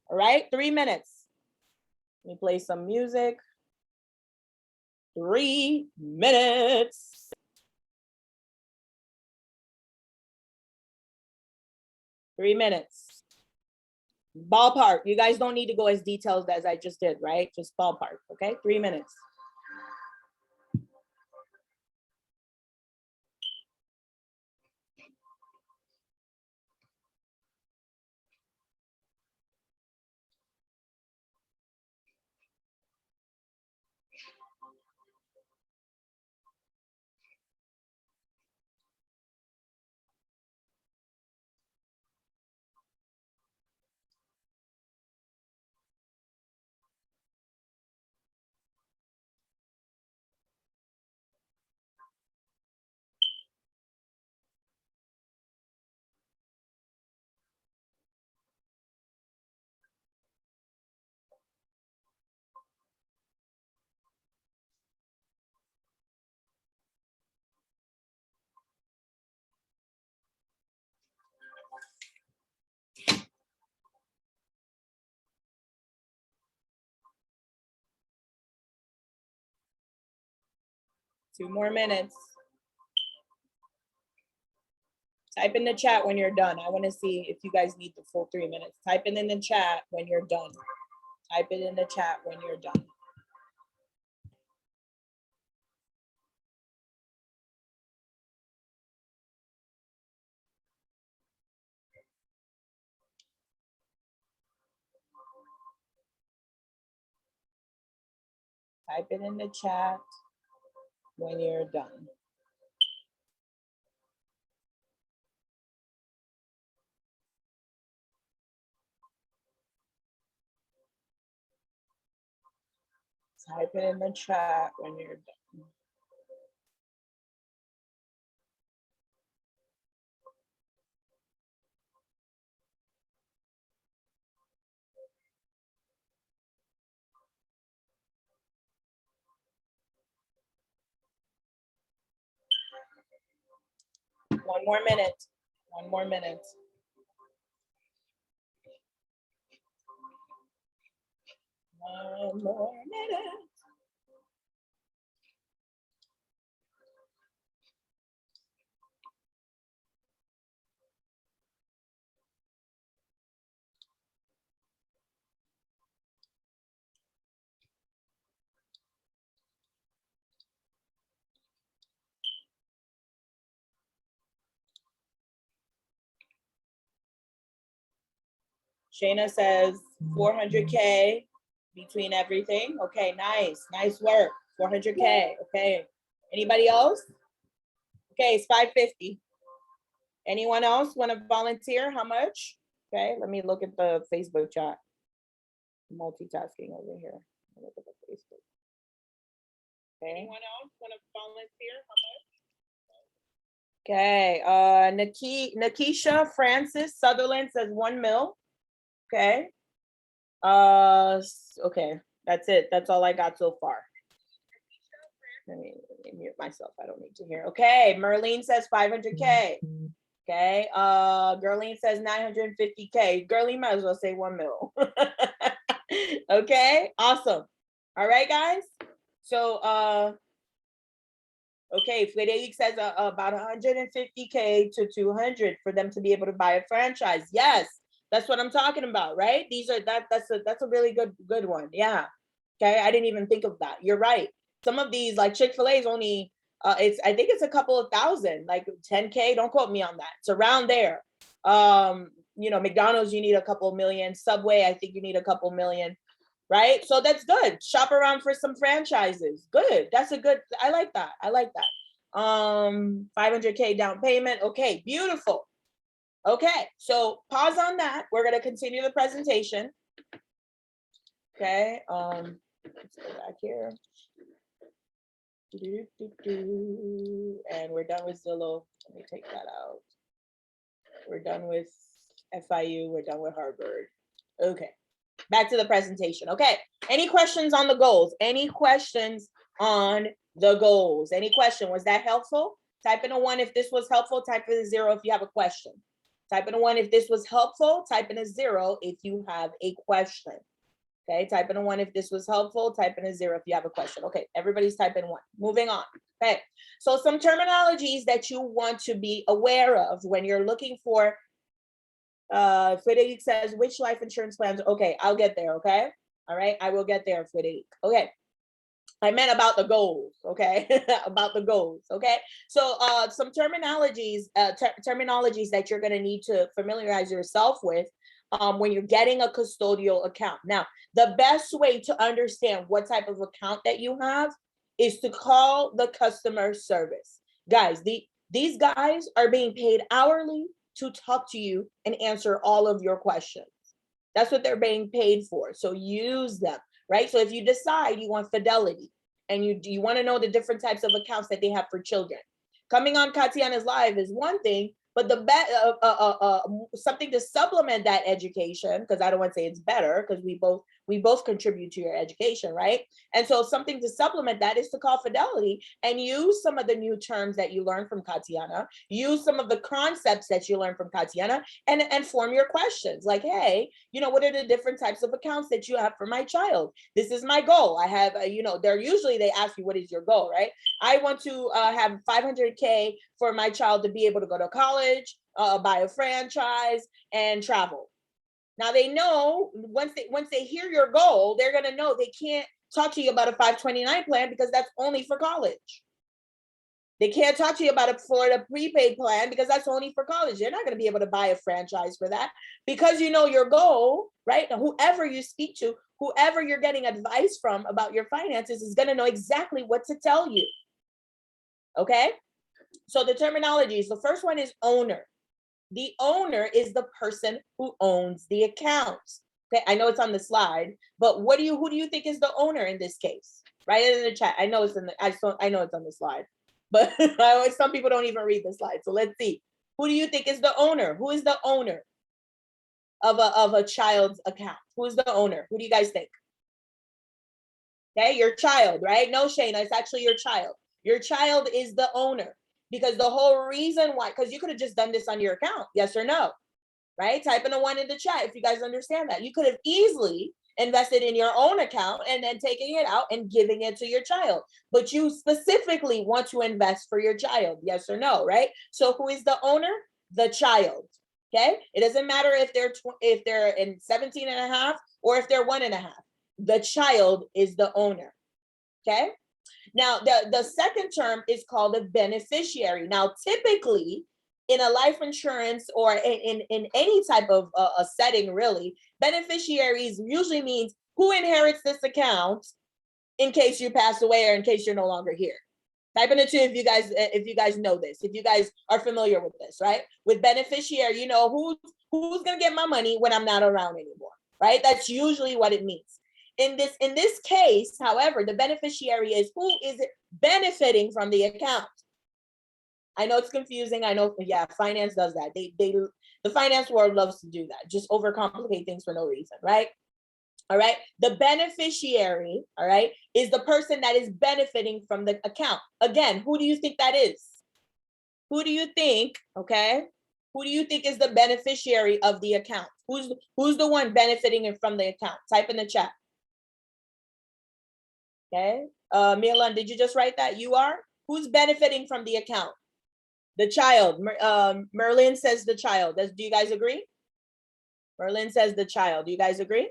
All right, 3 minutes. Let me play some music. 3 minutes. 3 minutes. Ballpark. You guys don't need to go as detailed as I just did, right? Just ballpark, okay? 3 minutes. Two more minutes. Type in the chat when you're done. I want to see if you guys need the full 3 minutes. Type it in the chat when you're done. Type it in the chat when you're done. Type it in the chat when you're done. Type it in the chat when you're done. One more minute. One more minute. One more minute. Shayna says 400K between everything. Okay, nice. Nice work. 400K. Okay. Anybody else? Okay, it's 550. Anyone else want to volunteer? How much? Okay, let me look at the Facebook chat. Multitasking over here. Look at the Facebook. Okay. Anyone else want to volunteer? How much? Okay, Nakisha Francis Sutherland says 1 mil. Okay. Okay, that's it. That's all I got so far. Let me mute myself. I don't need to hear. Okay, Merlene says 500K. Okay, Gerline says 950K. Gerline might as well say 1 mil. Okay, awesome. All right, guys. So, okay, Frederic says about 150K to 200 for them to be able to buy a franchise. Yes, that's what I'm talking about, right? That's a really good one. Yeah. Okay, I didn't even think of that. You're right. Some of these, like Chick-fil-A is only I think it's a couple of thousand, like 10K. Don't quote me on that. It's around there. McDonald's, you need a couple million. Subway, I think you need a couple million, right? So that's good. Shop around for some franchises. Good. That's a good. I like that. 500K down payment. Okay, beautiful. Okay, so pause on that. We're gonna continue the presentation. Okay. Let's go back here. And we're done with Zillow. Let me take that out. We're done with FIU. We're done with Harvard. Okay. Back to the presentation. Okay. Any questions on the goals? Any questions on the goals? Any question? Was that helpful? Type in a 1 if this was helpful. Type in a 0 if you have a question. Type in a 1 if this was helpful. Type in a 0 if you have a question. Okay, type in a 1 if this was helpful. Type in a 0 if you have a question. Okay, everybody's typing 1. Moving on. Okay, so some terminologies that you want to be aware of when you're looking for, Frederic says, which life insurance plans? Okay, I'll get there, okay? All right, I will get there, Frederic. Okay, I meant about the goals, okay? About the goals, okay? So some terminologies that you're gonna need to familiarize yourself with when you're getting a custodial account. Now, the best way to understand what type of account that you have is to call the customer service. Guys, these guys are being paid hourly to talk to you and answer all of your questions. That's what they're being paid for. So use them, right? So if you decide you want Fidelity and you want to know the different types of accounts that they have for children, coming on Katiana's live is one thing, but the something to supplement that education, because I don't want to say it's better, because we both contribute to your education, right? And so something to supplement that is to call Fidelity and use some of the new terms that you learned from Katiana, use some of the concepts that you learned from Katiana, and form your questions. Like, hey, what are the different types of accounts that you have for my child? This is my goal. I have, they ask you, what is your goal, right? I want to have 500K for my child to be able to go to college, buy a franchise, and travel. Now they know once they hear your goal, they're gonna know they can't talk to you about a 529 plan because that's only for college. They can't talk to you about a Florida prepaid plan because that's only for college. They're not gonna be able to buy a franchise for that because you know your goal, right? Whoever you speak to, whoever you're getting advice from about your finances is gonna know exactly what to tell you. Okay? So the terminologies, the first one is owner. The owner is the person who owns the accounts. Okay, I know it's on the slide, but who do you think is the owner in this case? Write it in the chat. I know it's I know it's on the slide, but some people don't even read the slide. So let's see. Who do you think is the owner? Who is the owner of a child's account? Who is the owner? Who do you guys think? Okay, your child, right? No, Shayna, it's actually your child. Your child is the owner. Because the whole reason why, because you could have just done this on your account, yes or no, right? Type in a 1 in the chat if you guys understand that. You could have easily invested in your own account and then taking it out and giving it to your child. But you specifically want to invest for your child, yes or no, right? So who is the owner? The child, okay? It doesn't matter if they're in 17 and a half or if they're 1.5. The child is the owner, okay? Now, the second term is called a beneficiary. Now, typically, in a life insurance or in any type of a setting, really, beneficiaries usually means who inherits this account in case you pass away or in case you're no longer here. Type in it too if you guys know this, if you guys are familiar with this, right? With beneficiary, you know who's gonna get my money when I'm not around anymore, right? That's usually what it means. In this case, however, the beneficiary is who is it benefiting from the account. I know it's confusing. I know, yeah, finance does that. The finance world loves to do that. Just overcomplicate things for no reason, right? All right. The beneficiary, all right, is the person that is benefiting from the account. Again, who do you think that is? Who do you think, okay? Who do you think is the beneficiary of the account? Who's the one benefiting from the account? Type in the chat. Okay. Milan, did you just write that? You are? Who's benefiting from the account? The child. Merlin says the child. Do you guys agree? Merlin says the child. Do you guys agree?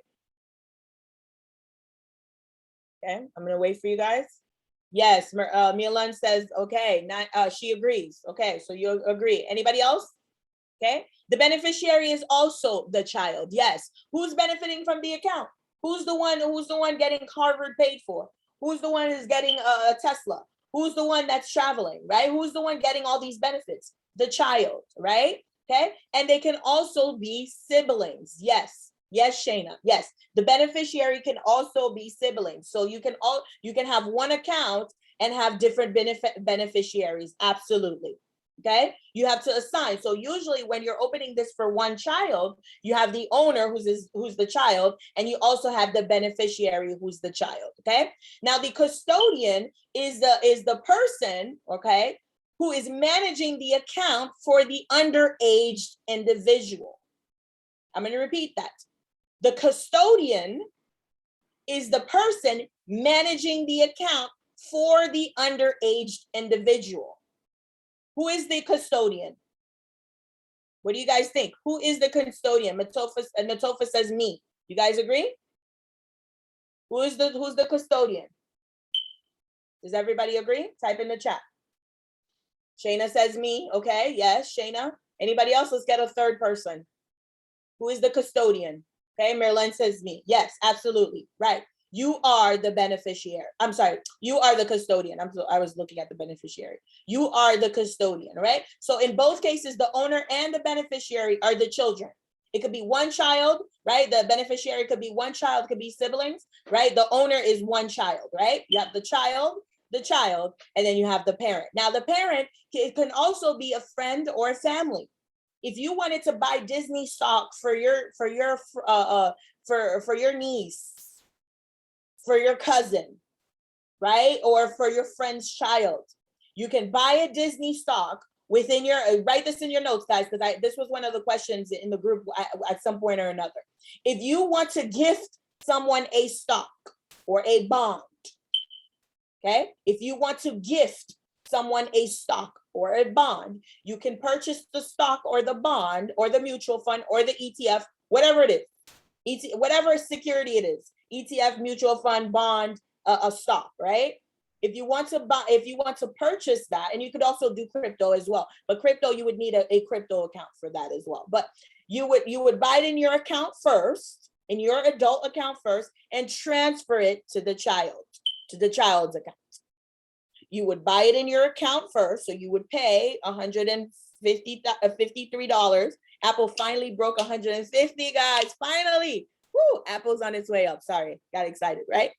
Okay, I'm gonna wait for you guys. Yes, Milan says, okay, she agrees. Okay, so you agree. Anybody else? Okay, the beneficiary is also the child. Yes, who's benefiting from the account? Who's the one getting Harvard paid for? Who's the one who's getting a Tesla? Who's the one that's traveling, right? Who's the one getting all these benefits? The child, right? Okay, and they can also be siblings. Yes, yes, Shayna, yes. The beneficiary can also be siblings. So you can have one account and have different beneficiaries, absolutely. Okay, you have to assign. So usually when you're opening this for one child, you have the owner who's the child, and you also have the beneficiary who's the child. Okay, now the custodian is the person, okay, who is managing the account for the underage individual. I'm going to repeat that. The custodian is the person managing the account for the underage individual. Who is the custodian? What do you guys think? Who is the custodian? Natofa says me. You guys agree? Who's the custodian? Does everybody agree? Type in the chat. Shayna says me. Okay, yes, Shayna. Anybody else? Let's get a third person. Who is the custodian? Okay, Marilyn says me. Yes, absolutely. Right. You are the beneficiary. I'm sorry, you are the custodian. I was looking at the beneficiary. You are the custodian, right? So in both cases, the owner and the beneficiary are the children. It could be one child, right? The beneficiary could be one child, could be siblings, right? The owner is one child, right? You have the child, and then you have the parent. Now the parent can also be a friend or a family. If you wanted to buy Disney stock for your niece, for your cousin, right? Or for your friend's child, you can buy a Disney stock within your, write this in your notes, guys, because this was one of the questions in the group at some point or another. If you want to gift someone a stock or a bond, okay? If you want to gift someone a stock or a bond, you can purchase the stock or the bond or the mutual fund or the ETF, whatever it is, whatever security it is, ETF, mutual fund, bond, a stock, right? If you want to purchase that, and you could also do crypto as well, but crypto, you would need a crypto account for that as well. But you would buy it in your account first, in your adult account first, and transfer it to the child's account. You would buy it in your account first, so you would pay $153. Apple finally broke 150, guys. Finally, woo! Apple's on its way up. Sorry, got excited, right?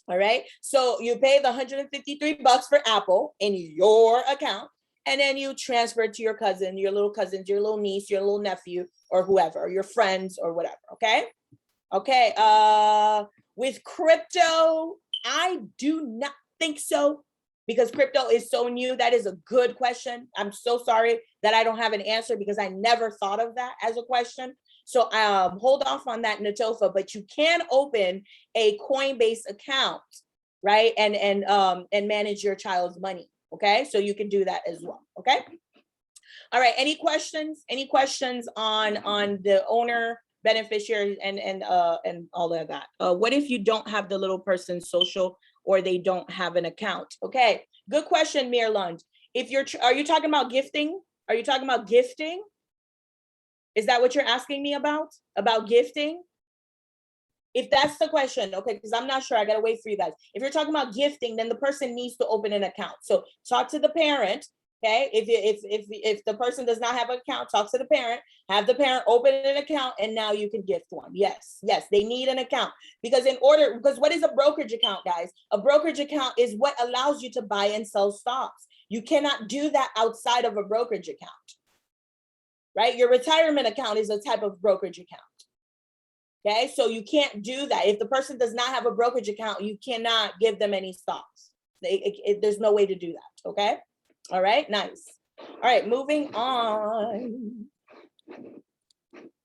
All right. So you pay the $153 for Apple in your account, and then you transfer it to your cousin, your little cousins, your little niece, your little nephew, or whoever, or your friends, or whatever. Okay. Okay. With crypto, I do not think so. because crypto is so new. That is a good question. I'm so sorry that I don't have an answer because I never thought of that as a question. So hold off on that, Natofa, but you can open a Coinbase account, right? And manage your child's money. Okay, so you can do that as well. Okay. All right. Any questions? Any questions on the owner, beneficiary, and all of that? What if you don't have the little person's social or they don't have an account? Okay, good question, Mirland. If are you talking about gifting? Are you talking about gifting? Is that what you're asking me about? About gifting? If that's the question, okay, because I'm not sure, I gotta wait for you guys. If you're talking about gifting, then the person needs to open an account. So talk to the parent, okay? If the person does not have an account, talk to the parent, have the parent open an account, and now you can gift one. Yes, they need an account. Because what is a brokerage account, guys? A brokerage account is what allows you to buy and sell stocks. You cannot do that outside of a brokerage account, right? Your retirement account is a type of brokerage account. Okay, so you can't do that. If the person does not have a brokerage account, you cannot give them any stocks. There's no way to do that, okay? All right, nice. All right, moving on.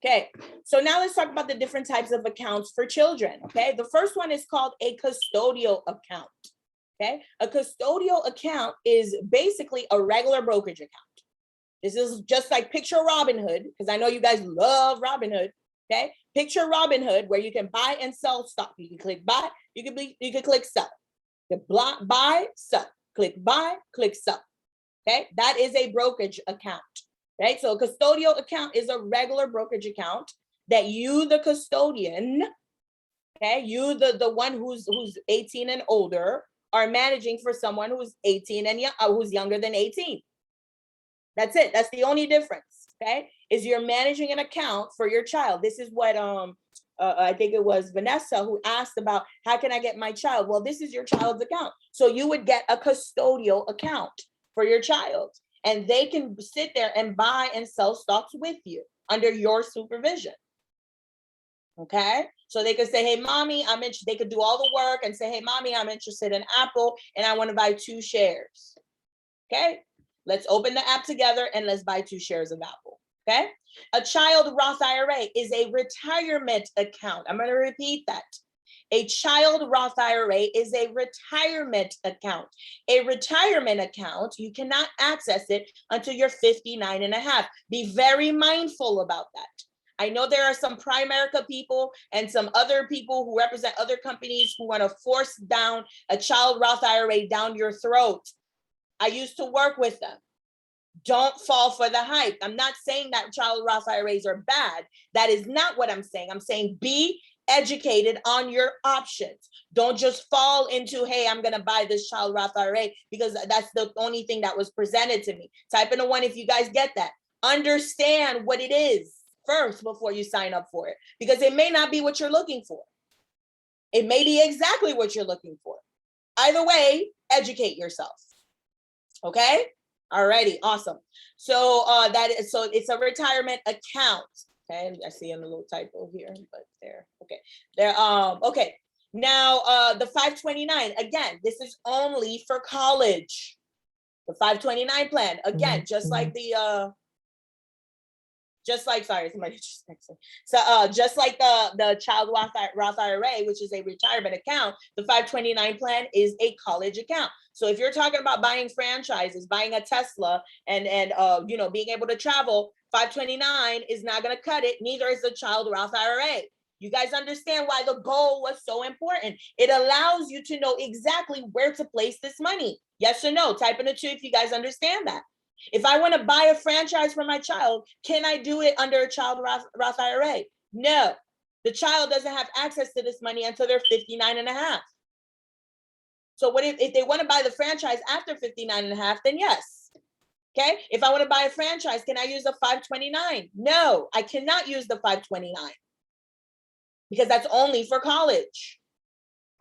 Okay, so now let's talk about the different types of accounts for children, okay? The first one is called a custodial account, okay? A custodial account is basically a regular brokerage account. This is just like picture Robinhood, because I know you guys love Robinhood. Okay, picture Robinhood where you can buy and sell stock. You can click buy, you can click sell. You can buy, sell, click buy, click sell. Okay, that is a brokerage account, right? So a custodial account is a regular brokerage account that you, the custodian, okay, you, the one who's 18 and older, are managing for someone who's 18 and who's younger than 18. That's it. That's the only difference. Okay, is you're managing an account for your child. This is what I think it was Vanessa who asked about, how can I get my child? Well, this is your child's account. So you would get a custodial account for your child, and they can sit there and buy and sell stocks with you under your supervision. Okay, so they could say, hey, mommy, I'm interested. They could do all the work and say, hey, mommy, I'm interested in Apple and I want to buy 2 shares. Okay. Let's open the app together and let's buy 2 shares of Apple, okay? A child Roth IRA is a retirement account. I'm gonna repeat that. A child Roth IRA is a retirement account. A retirement account, you cannot access it until you're 59 and a half. Be very mindful about that. I know there are some Primerica people and some other people who represent other companies who wanna force down a child Roth IRA down your throat. I used to work with them. Don't fall for the hype. I'm not saying that child Roth IRAs are bad. That is not what I'm saying. I'm saying be educated on your options. Don't just fall into, hey, I'm going to buy this child Roth IRA because that's the only thing that was presented to me. Type in a 1 if you guys get that. Understand what it is first before you sign up for it, because it may not be what you're looking for. It may be exactly what you're looking for. Either way, educate yourself. Okay. All righty. Awesome. So so it's a retirement account. Okay. I see a little typo here, but there. Okay. There. Okay. Now, the 529, again, this is only for college. The 529 plan, again, just like the, sorry, somebody just texted. So just like the child Roth IRA, which is a retirement account, the 529 plan is a college account. So if you're talking about buying franchises, buying a Tesla, and being able to travel, 529 is not going to cut it. Neither is the child Roth IRA. You guys understand why the goal was so important. It allows you to know exactly where to place this money. Yes or no? Type in a 2 if you guys understand that. If I want to buy a franchise for my child, can I do it under a child Roth IRA? No. The child doesn't have access to this money until they're 59 and a half. So what if they want to buy the franchise after 59 and a half, then yes. Okay. If I want to buy a franchise, can I use the 529? No, I cannot use the 529 because that's only for college.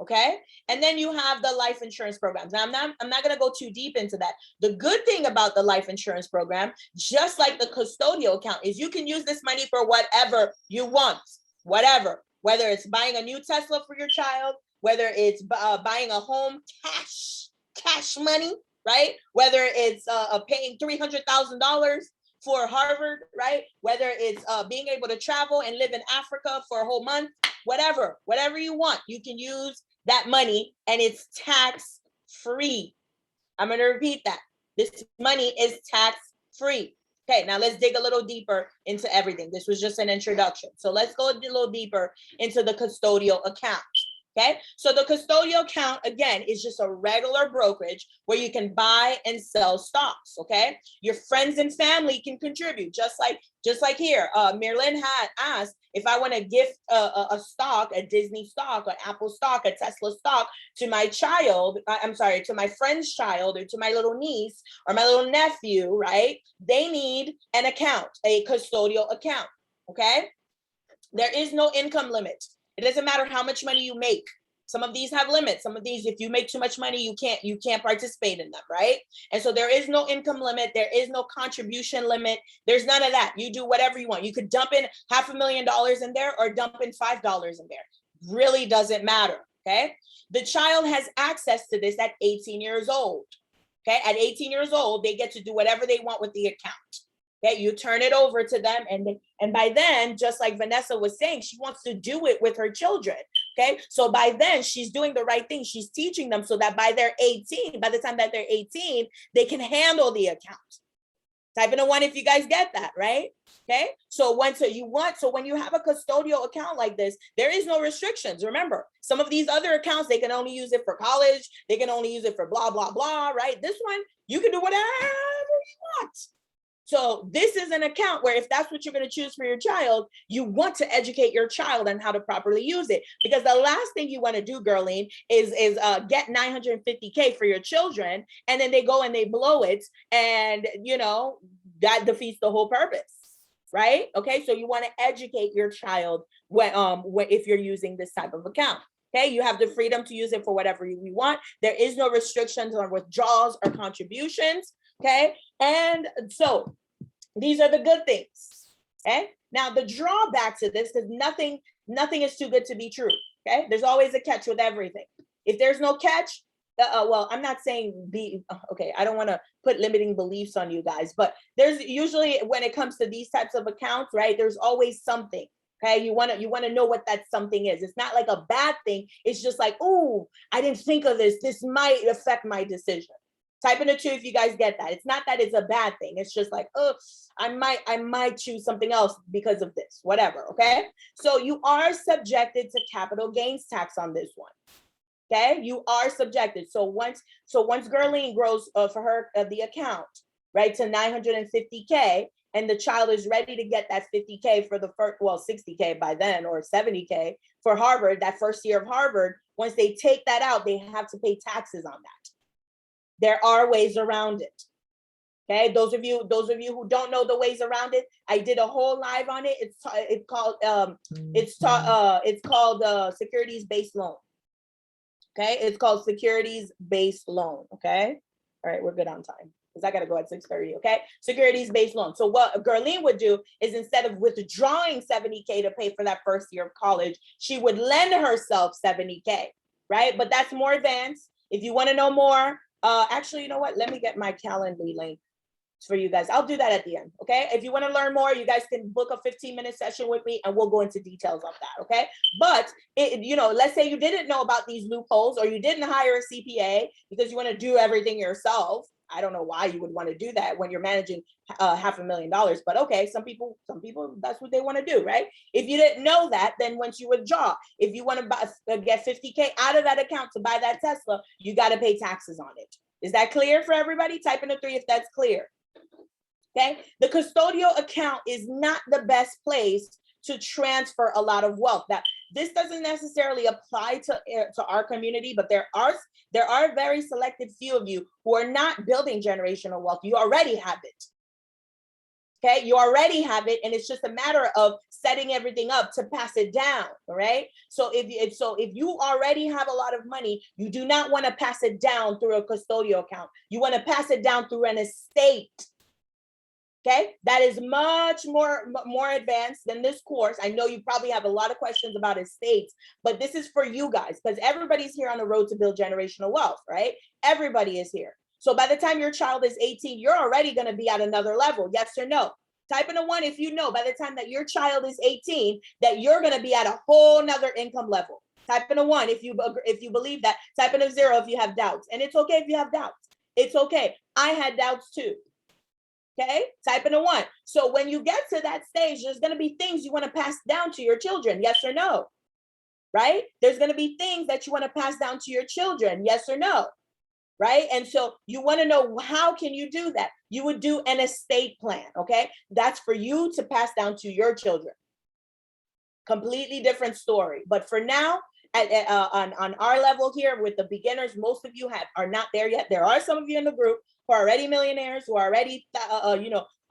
Okay. And then you have the life insurance programs. Now, I'm not going to go too deep into that. The good thing about the life insurance program, just like the custodial account, is you can use this money for whatever you want, whatever, whether it's buying a new Tesla for your child, whether it's buying a home cash, cash money, right? Whether it's paying $300,000 for Harvard, right? Whether it's being able to travel and live in Africa for a whole month, whatever you want, you can use that money and it's tax free. I'm going to repeat that. This money is tax free. Okay, now let's dig a little deeper into everything. This was just an introduction. So let's go a little deeper into the custodial account. Okay, so the custodial account, again, is just a regular brokerage where you can buy and sell stocks. Okay, your friends and family can contribute, just like here. Mirlin had asked if I want to gift a stock, a Disney stock, an Apple stock, a Tesla stock to my child. I'm sorry, to my friend's child or to my little niece or my little nephew, right? They need an account, a custodial account. Okay, there is no income limit. It doesn't matter how much money you make. Some of these have limits. Some of these, if you make too much money, you can't participate in them, right? And so there is no income limit. There is no contribution limit. There's none of that. You do whatever you want. You could dump in $500,000 in there or dump in $5 in there. Really doesn't matter, okay? The child has access to this at 18 years old, okay? At 18 years old, they get to do whatever they want with the account. Okay, you turn it over to them, and by then, just like Vanessa was saying, she wants to do it with her children. Okay, so by then she's doing the right thing. She's teaching them so that by the time that they're 18, they can handle the account. Type in a 1 if you guys get that, right? Okay, so when you have a custodial account like this, there is no restrictions. Remember, some of these other accounts, they can only use it for college. They can only use it for blah, blah, blah, right? This one, you can do whatever you want. So this is an account where if that's what you're going to choose for your child, you want to educate your child on how to properly use it. Because the last thing you want to do, Girline, is get $950K for your children, and then they go and they blow it, and that defeats the whole purpose, right? Okay, so you want to educate your child when if you're using this type of account. Okay, you have the freedom to use it for whatever you want. There is no restrictions on withdrawals or contributions. Okay, and so these are the good things. Okay, now the drawback to this, because nothing is too good to be true. Okay, there's always a catch with everything. If there's no catch, well, I'm not saying I don't want to put limiting beliefs on you guys, but there's usually, when it comes to these types of accounts, right, there's always something. Okay, you want to know what that something is. It's not like a bad thing. It's just like, oh, I didn't think of this. This might affect my decision. Type in a 2 if you guys get that. It's not that it's a bad thing. It's just like, oh, I might choose something else because of this, whatever, okay? So you are subjected to capital gains tax on this one, okay? You are subjected. So once Girline grows for her, the account, right, to 950K, and the child is ready to get that 50K for the first, well, 60K by then, or 70K for Harvard, that first year of Harvard, once they take that out, they have to pay taxes on that. There are ways around it. Okay, those of you who don't know the ways around it, I did a whole live on it. It's called securities-based loan. Okay, it's called securities-based loan. Okay, all right, we're good on time because I got to go at 6:30. Okay, securities-based loan. So what Girline would do is, instead of withdrawing 70K to pay for that first year of college, she would lend herself 70K, right? But that's more advanced. If you want to know more, actually, you know what? Let me get my Calendly link for you guys. I'll do that at the end, okay? If you want to learn more, you guys can book a 15-minute session with me and we'll go into details of that, okay? But, let's say you didn't know about these loopholes, or you didn't hire a CPA because you want to do everything yourself. I don't know why you would want to do that when you're managing $500,000, but okay, some people, that's what they want to do, right? If you didn't know that, then once you withdraw, if you want to get 50K out of that account to buy that Tesla, you got to pay taxes on it. Is that clear for everybody? Type in a 3 if that's clear. Okay, the custodial account is not the best place to transfer a lot of wealth. Now, this doesn't necessarily apply to our community, but there are a very selected few of you who are not building generational wealth. You already have it. Okay, you already have it, and it's just a matter of setting everything up to pass it down. All right. So if you already have a lot of money, you do not want to pass it down through a custodial account. You want to pass it down through an estate. Okay, that is much more advanced than this course. I know you probably have a lot of questions about estates, but this is for you guys because everybody's here on the road to build generational wealth, right? Everybody is here. So by the time your child is 18, you're already going to be at another level. Yes or no? Type in a 1 if you know by the time that your child is 18 that you're going to be at a whole nother income level. Type in a 1 if you believe that. Type in a 0 if you have doubts. And it's okay if you have doubts. It's okay. I had doubts too. Okay, type in a 1. So when you get to that stage, there's going to be things you want to pass down to your children. Yes or no? Right? There's going to be things that you want to pass down to your children. Yes or no? Right? And so you want to know, how can you do that? You would do an estate plan. Okay, that's for you to pass down to your children. Completely different story. But for now, on our level here with the beginners, most of you are not there yet. There are some of you in the group who are already millionaires, who are already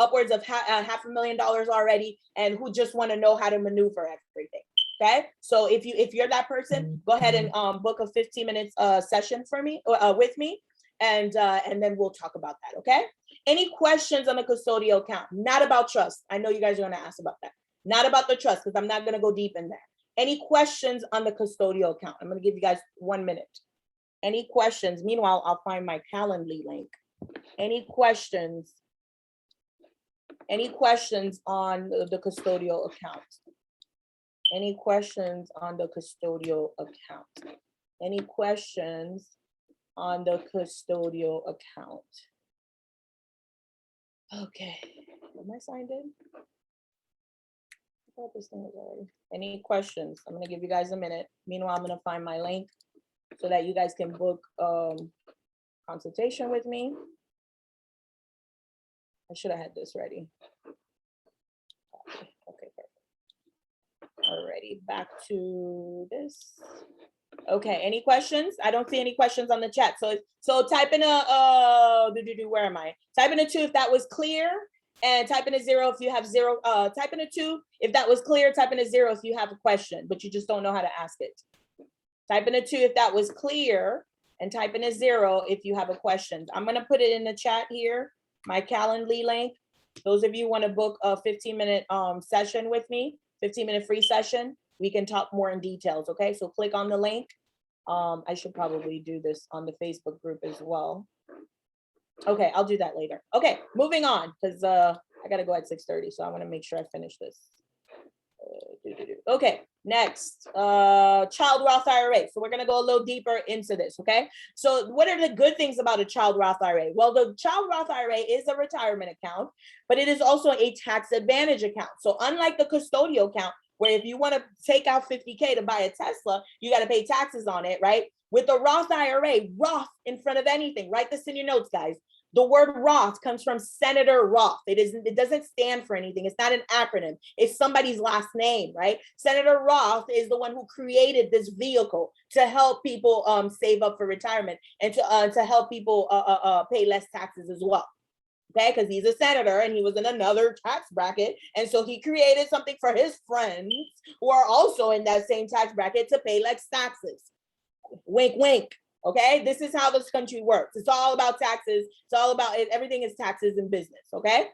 upwards of $500,000 already, and who just want to know how to maneuver everything. Okay, so if you're that person, go ahead and book a 15-minute session for me with me, and then we'll talk about that. Okay, any questions on the custodial account? Not about trust. I know you guys are going to ask about that. Not about the trust, because I'm not going to go deep in there. Any questions on the custodial account? I'm going to give you guys 1 minute. Any questions? Meanwhile, I'll find my Calendly link. Any questions? Any questions on the custodial account? Any questions on the custodial account? Any questions on the custodial account? Okay. Am I signed in? I thought this thing was already. Any questions? I'm going to give you guys a minute. Meanwhile, I'm going to find my link so that you guys can book consultation with me. I should have had this ready. Okay, perfect. Alrighty, back to this. Okay, any questions? I don't see any questions on the chat. So type in a where am I? Type in a 2 if that was clear, and type in a 0 if you have 0. Type in a 2 if that was clear. Type in a 0 if you have a question, but you just don't know how to ask it. Type in a 2 if that was clear, and type in a 0 if you have a question. I'm gonna put it in the chat here, my Calendly link. Those of you want to book a 15-minute session with me, 15-minute free session, we can talk more in details. Okay, so click on the link. I should probably do this on the Facebook group as well. Okay, I'll do that later. Okay, moving on, because I gotta go at 6:30, so I want to make sure I finish this. Okay, next, child Roth IRA. So we're gonna go a little deeper into this. Okay, so what are the good things about a child Roth IRA? Well, the child Roth IRA is a retirement account, but it is also a tax advantage account. So unlike the custodial account, where if you want to take out $50K to buy a Tesla, you got to pay taxes on it, right? With the Roth IRA, Roth in front of anything. Write this in your notes, guys. The word Roth comes from Senator Roth. It doesn't stand for anything. It's not an acronym. It's somebody's last name, right? Senator Roth is the one who created this vehicle to help people save up for retirement and to help people pay less taxes as well. Okay, because he's a senator and he was in another tax bracket. And so he created something for his friends who are also in that same tax bracket to pay less taxes. Wink, wink. Okay, this is how this country works. It's all about taxes. It's all about it. Everything is taxes in business. Okay,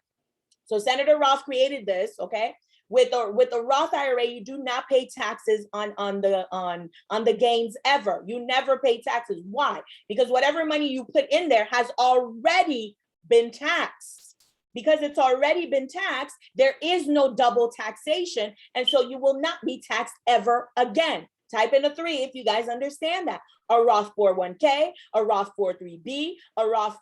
so Senator Roth created this. Okay, with the Roth IRA, you do not pay taxes on the gains ever. You never pay taxes. Why? Because whatever money you put in there has already been taxed. Because it's already been taxed, there is no double taxation, and so you will not be taxed ever again. Type in a 3 if you guys understand that. A Roth 401k, a Roth 403b, a Roth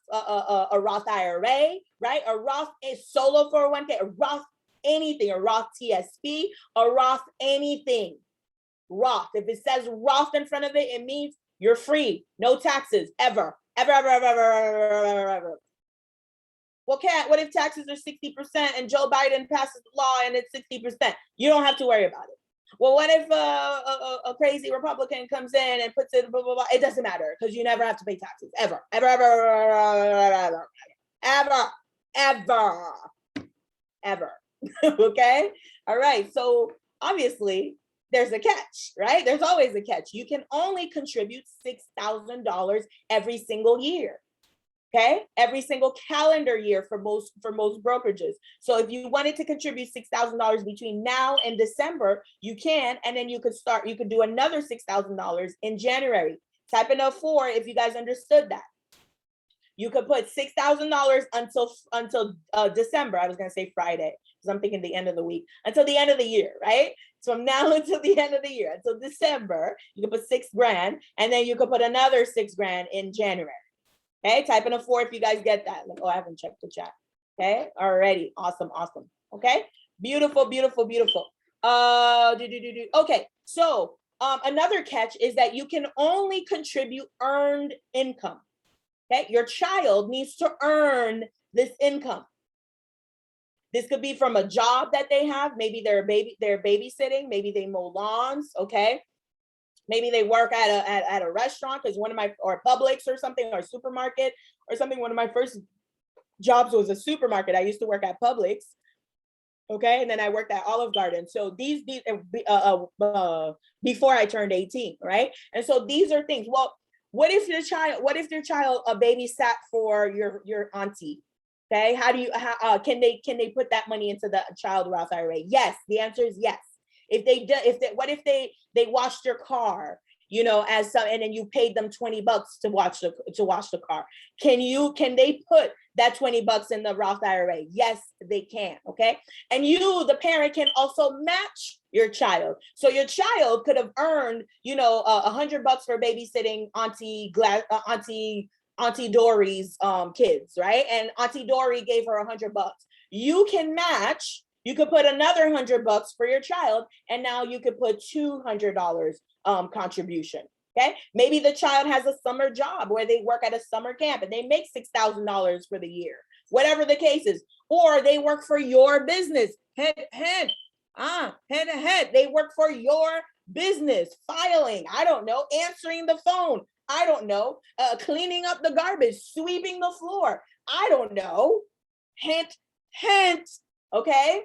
IRA, right? A Roth solo 401k, a Roth anything, a Roth TSP, a Roth anything. Roth. If it says Roth in front of it, it means you're free, no taxes ever, ever, ever, ever, ever, ever, ever, ever. Well, Kat, what if taxes are 60% and Joe Biden passes the law and it's 60%? You don't have to worry about it. Well, what if a crazy Republican comes in and puts it, blah, blah, blah. It doesn't matter because you never have to pay taxes, ever, ever, ever, ever, ever, ever, ever. Okay? All right. So obviously there's a catch, right? There's always a catch. You can only contribute $6,000 every single year. Okay, every single calendar year for most brokerages. So if you wanted to contribute $6,000 between now and December, you can, and then you could do another $6,000 in January. Type in a 4 if you guys understood that. You could put $6,000 until December. I was gonna say Friday because I'm thinking the end of the week, until the end of the year, right? So from now until the end of the year, until December, you can put $6,000, and then you could put another $6,000 in January. Okay, type in a 4 if you guys get that. Like, oh, I haven't checked the chat. Okay, alrighty, awesome. Okay, beautiful. Okay, so another catch is that you can only contribute earned income. Okay, your child needs to earn this income. This could be from a job that they have. Maybe they're babysitting. Maybe they mow lawns. Okay. Maybe they work at a restaurant, because or Publix or something, or supermarket or something. One of my first jobs was a supermarket. I used to work at Publix. Okay, and then I worked at Olive Garden. So these before I turned 18, right? And so these are things. Well, what if your child babysat for your auntie? Okay, can they put that money into the child Roth IRA? Yes, the answer is yes. What if they washed your car, and then you paid them $20 to wash the car? Can they put that $20 in the Roth IRA? Yes, they can. Okay, and you, the parent, can also match your child. So your child could have earned, $100 for babysitting Auntie Dory's kids, right? And Auntie Dory gave her $100. You can match. You could put another $100 for your child, and now you could put $200 contribution. Okay, maybe the child has a summer job where they work at a summer camp and they make $6,000 for the year, whatever the case is, or they work for your business. Head to head. They work for your business, filing. I don't know, answering the phone. I don't know, cleaning up the garbage, sweeping the floor. I don't know. Hint. Okay.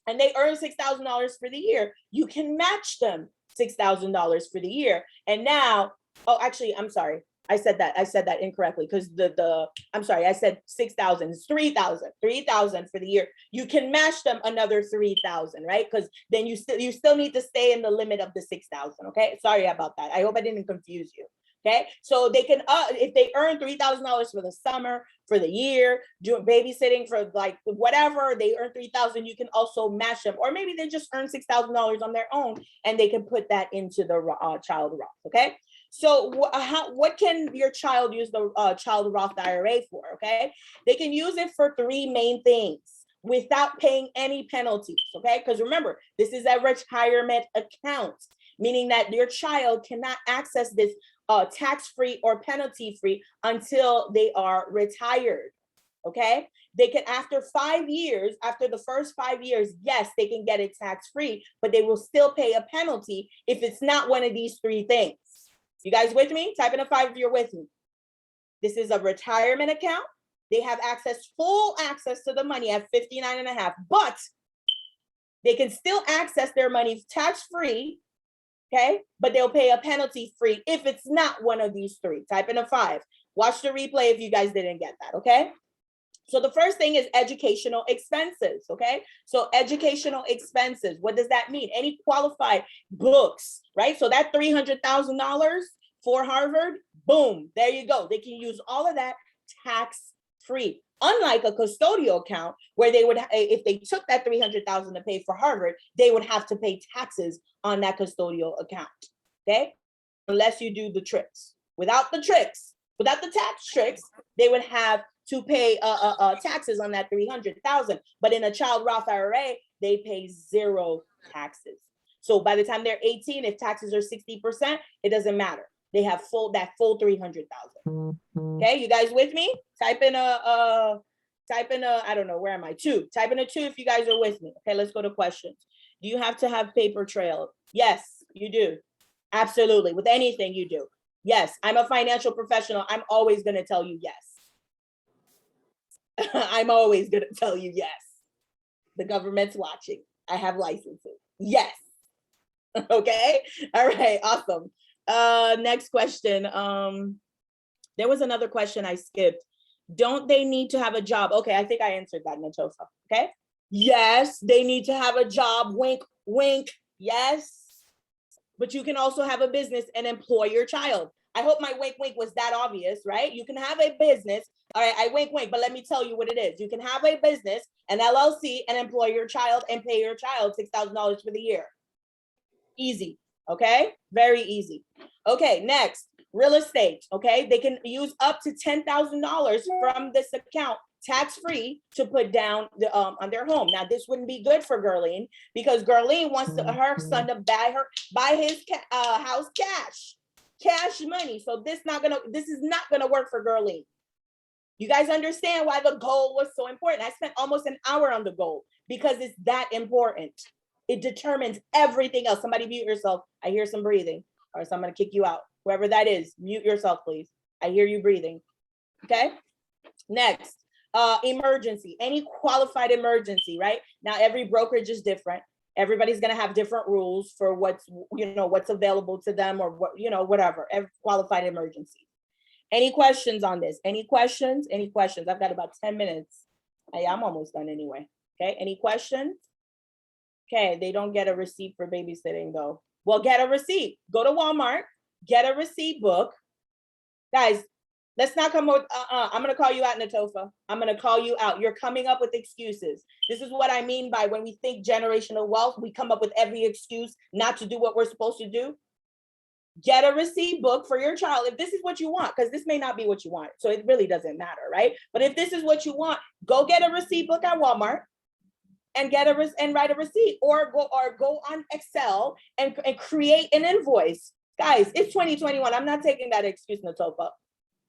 And they earn $6,000 for the year. You can match them $6,000 for the year. And now, actually, I'm sorry. I said that incorrectly, because I said 6,000, it's 3,000 for the year. You can match them another 3,000, right? Because then you still need to stay in the limit of the 6,000. Okay. Sorry about that. I hope I didn't confuse you. Okay, so they can, if they earn $3,000 for the summer, for the year, doing babysitting for like whatever, they earn $3,000. You can also match them, or maybe they just earn $6,000 on their own, and they can put that into the child Roth. Okay, so what can your child use the child Roth IRA for? Okay, they can use it for 3 main things without paying any penalties. Okay, because remember, this is a retirement account, meaning that your child cannot access this tax-free or penalty-free until they are retired. Okay, they can, after the first 5 years, yes, they can get it tax-free, but they will still pay a penalty if it's not one of these 3 things. You guys with me? Type in a 5 if you're with me. This is a retirement account. They have full access to the money at 59.5, but they can still access their money tax-free. Okay, but they'll pay a penalty free if it's not one of these 3. Type in a 5. Watch the replay if you guys didn't get that. Okay, so the first thing is educational expenses. Okay, so educational expenses, what does that mean? Any qualified books, right? So that $300,000 for Harvard, boom, there you go. They can use all of that tax free. Unlike a custodial account, where they would, if they took that $300,000 to pay for Harvard, they would have to pay taxes on that custodial account. Okay, unless you do the tricks. Without the tax tricks, they would have to pay taxes on that $300,000. But in a child Roth IRA, they pay 0 taxes. So by the time they're 18, if taxes are 60%, it doesn't matter. They have that full 300,000. Okay, you guys with me? Type in I don't know, where am I? 2. Type in a 2 if you guys are with me. Okay, let's go to questions. Do you have to have paper trail? Yes, you do. Absolutely. With anything you do. Yes, I'm a financial professional. I'm always going to tell you yes. I'm always going to tell you yes. The government's watching. I have licenses. Yes. Okay. All right. Awesome. Next question. There was another question I skipped. Don't they need to have a job? Okay, I think I answered that, Natofa. Okay. Yes, they need to have a job. Wink, wink. Yes. But you can also have a business and employ your child. I hope my wink, wink was that obvious, right? You can have a business. All right, I wink, wink, but let me tell you what it is. You can have a business, an LLC, and employ your child and pay your child $6,000 for the year. Easy, okay? Very easy. Okay, next, real estate, okay? They can use up to $10,000 from this account tax-free to put down on their home. Now, this wouldn't be good for Gerline because Gerline wants her son to buy his house cash money. So this is not gonna work for Gerline. You guys understand why the goal was so important. I spent almost an hour on the goal because it's that important. It determines everything else. Somebody mute yourself. I hear some breathing, or so I'm gonna kick you out. Whoever that is, mute yourself, please. I hear you breathing. Okay. Next, emergency, any qualified emergency, right? Now, every brokerage is different. Everybody's gonna have different rules for what's available to them or what, whatever, every qualified emergency. Any questions on this? Any questions? Any questions? I've got about 10 minutes. I'm almost done anyway. Okay, any questions? Okay, they don't get a receipt for babysitting though. Well, get a receipt. Go to Walmart, get a receipt book. Guys, let's not come with, I'm gonna call you out, Natofa. I'm gonna call you out. You're coming up with excuses. This is what I mean by when we think generational wealth, we come up with every excuse not to do what we're supposed to do. Get a receipt book for your child if this is what you want, because this may not be what you want. So it really doesn't matter, right? But if this is what you want, go get a receipt book at Walmart and write a receipt, or go on Excel and create an invoice. Guys, it's 2021. I'm not taking that excuse, Natofa.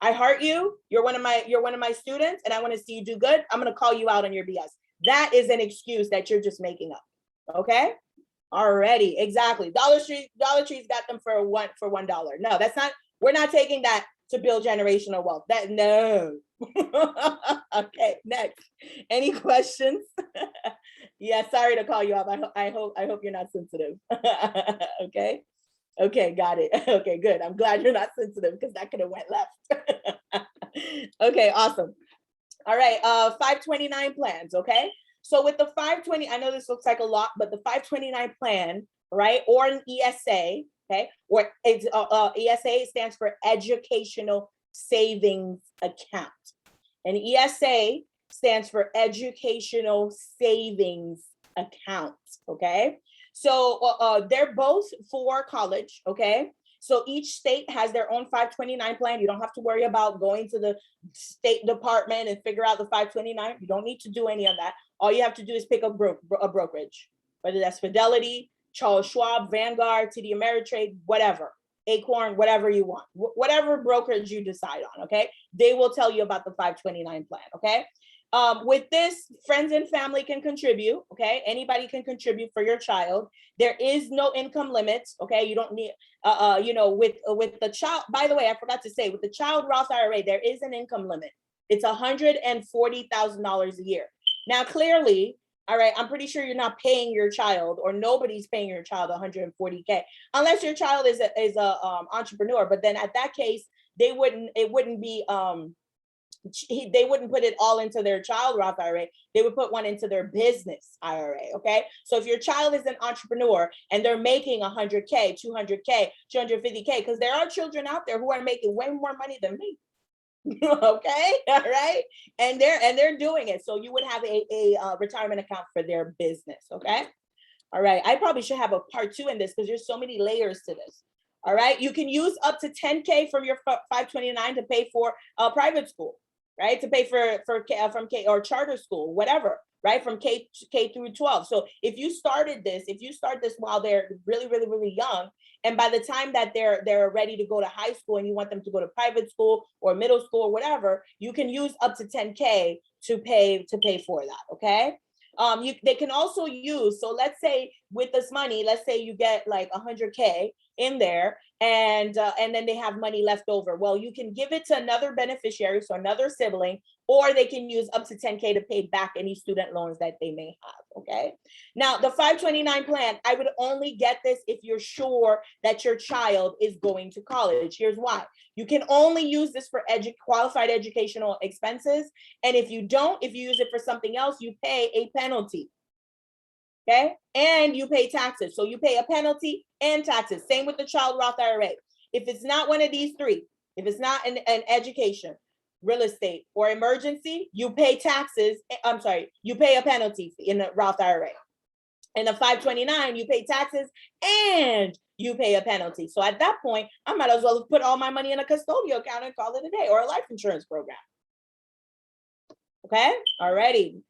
I heart you. You're one of my students, and I want to see you do good. I'm gonna call you out on your BS. That is an excuse that you're just making up. Okay. Already, exactly. Dollar Tree's got them for $1. No, that's not. We're not taking that to build generational wealth. No. Okay, next. Any questions? Yeah, sorry to call you up. I hope you're not sensitive. Okay. Okay, got it. Okay, good. I'm glad you're not sensitive because that could have went left. Okay, awesome. All right, 529 plans. Okay. So with the 520, I know this looks like a lot, but the 529 plan, right, or an ESA, okay, or it's ESA stands for Educational Savings Account. An ESA stands for Educational Savings Account, okay? So they're both for college, okay? So each state has their own 529 plan. You don't have to worry about going to the State Department and figure out the 529. You don't need to do any of that. All you have to do is pick a brokerage, whether that's Fidelity, Charles Schwab, Vanguard, TD Ameritrade, whatever, Acorn, whatever you want, whatever brokerage you decide on, okay? They will tell you about the 529 plan, okay? With this, friends and family can contribute, okay? Anybody can contribute for your child. There is no income limits, okay? You don't need, with the child, by the way, I forgot to say, with the child Roth IRA, there is an income limit. It's $140,000 a year. Now, clearly, all right, I'm pretty sure you're not paying your child, or nobody's paying your child $140K, unless your child is a entrepreneur. But then at that case, they wouldn't put it all into their child Roth IRA. They would put one into their business IRA, okay? So if your child is an entrepreneur and they're making $100K, $200K, $250K, because there are children out there who are making way more money than me. Okay, all right, and they're doing it. So you would have a retirement account for their business. Okay, all right. I probably should have a part 2 in this because there's so many layers to this. All right, you can use up to 10K from your 529 to pay for a private school, right? To pay for from K or charter school, whatever, right? From K through 12. So if you start this while they're really, really, really young, and by the time that they're ready to go to high school and you want them to go to private school or middle school or whatever, you can use up to 10K to pay for that. Okay. They can also use, so let's say with this money, let's say you get like 100K in there, and then they have money left over. Well, you can give it to another beneficiary, so another sibling, or they can use up to 10K to pay back any student loans that they may have, okay? Now, the 529 plan, I would only get this if you're sure that your child is going to college. Here's why. You can only use this for qualified educational expenses. And if you don't, if you use it for something else, you pay a penalty, okay? And you pay taxes. So you pay a penalty and taxes. Same with the child Roth IRA. If it's not one of these three, if it's not an education, real estate, or emergency, you pay taxes. I'm sorry, you pay a penalty in the Roth IRA. In the 529, you pay taxes and you pay a penalty. So at that point, I might as well put all my money in a custodial account and call it a day, or a life insurance program. Okay, alrighty.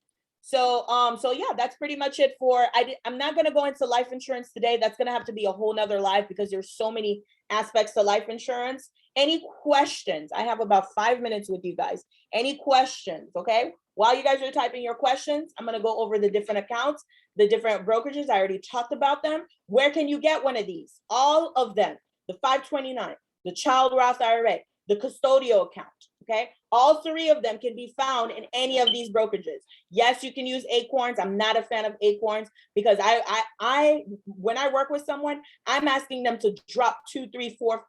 So yeah, that's pretty much it for, I'm not gonna go into life insurance today. That's gonna have to be a whole nother live because there's so many aspects to life insurance. Any questions? I have about 5 minutes with you guys. Any questions, okay? While you guys are typing your questions, I'm gonna go over the different accounts, the different brokerages. I already talked about them. Where can you get one of these? All of them, the 529, the child Roth IRA, the custodial account, okay? All three of them can be found in any of these brokerages. Yes, you can use Acorns. I'm not a fan of Acorns because I when I work with someone, I'm asking them to drop 2, 3, 4,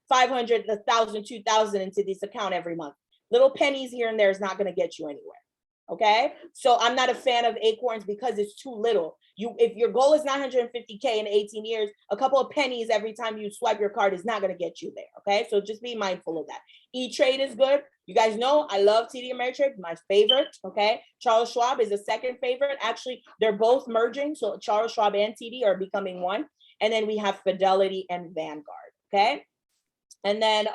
500, 1,000, 2,000 into this account every month. Little pennies here and there is not going to get you anywhere. Okay, so I'm not a fan of Acorns because it's too little. If your goal is 950K in 18 years, a couple of pennies every time you swipe your card is not going to get you there. Okay, so just be mindful of that. E-Trade is good. You guys know I love TD Ameritrade, my favorite. Okay, Charles Schwab is a second favorite. Actually, they're both merging, so Charles Schwab and TD are becoming one. And then we have Fidelity and Vanguard. Okay, and then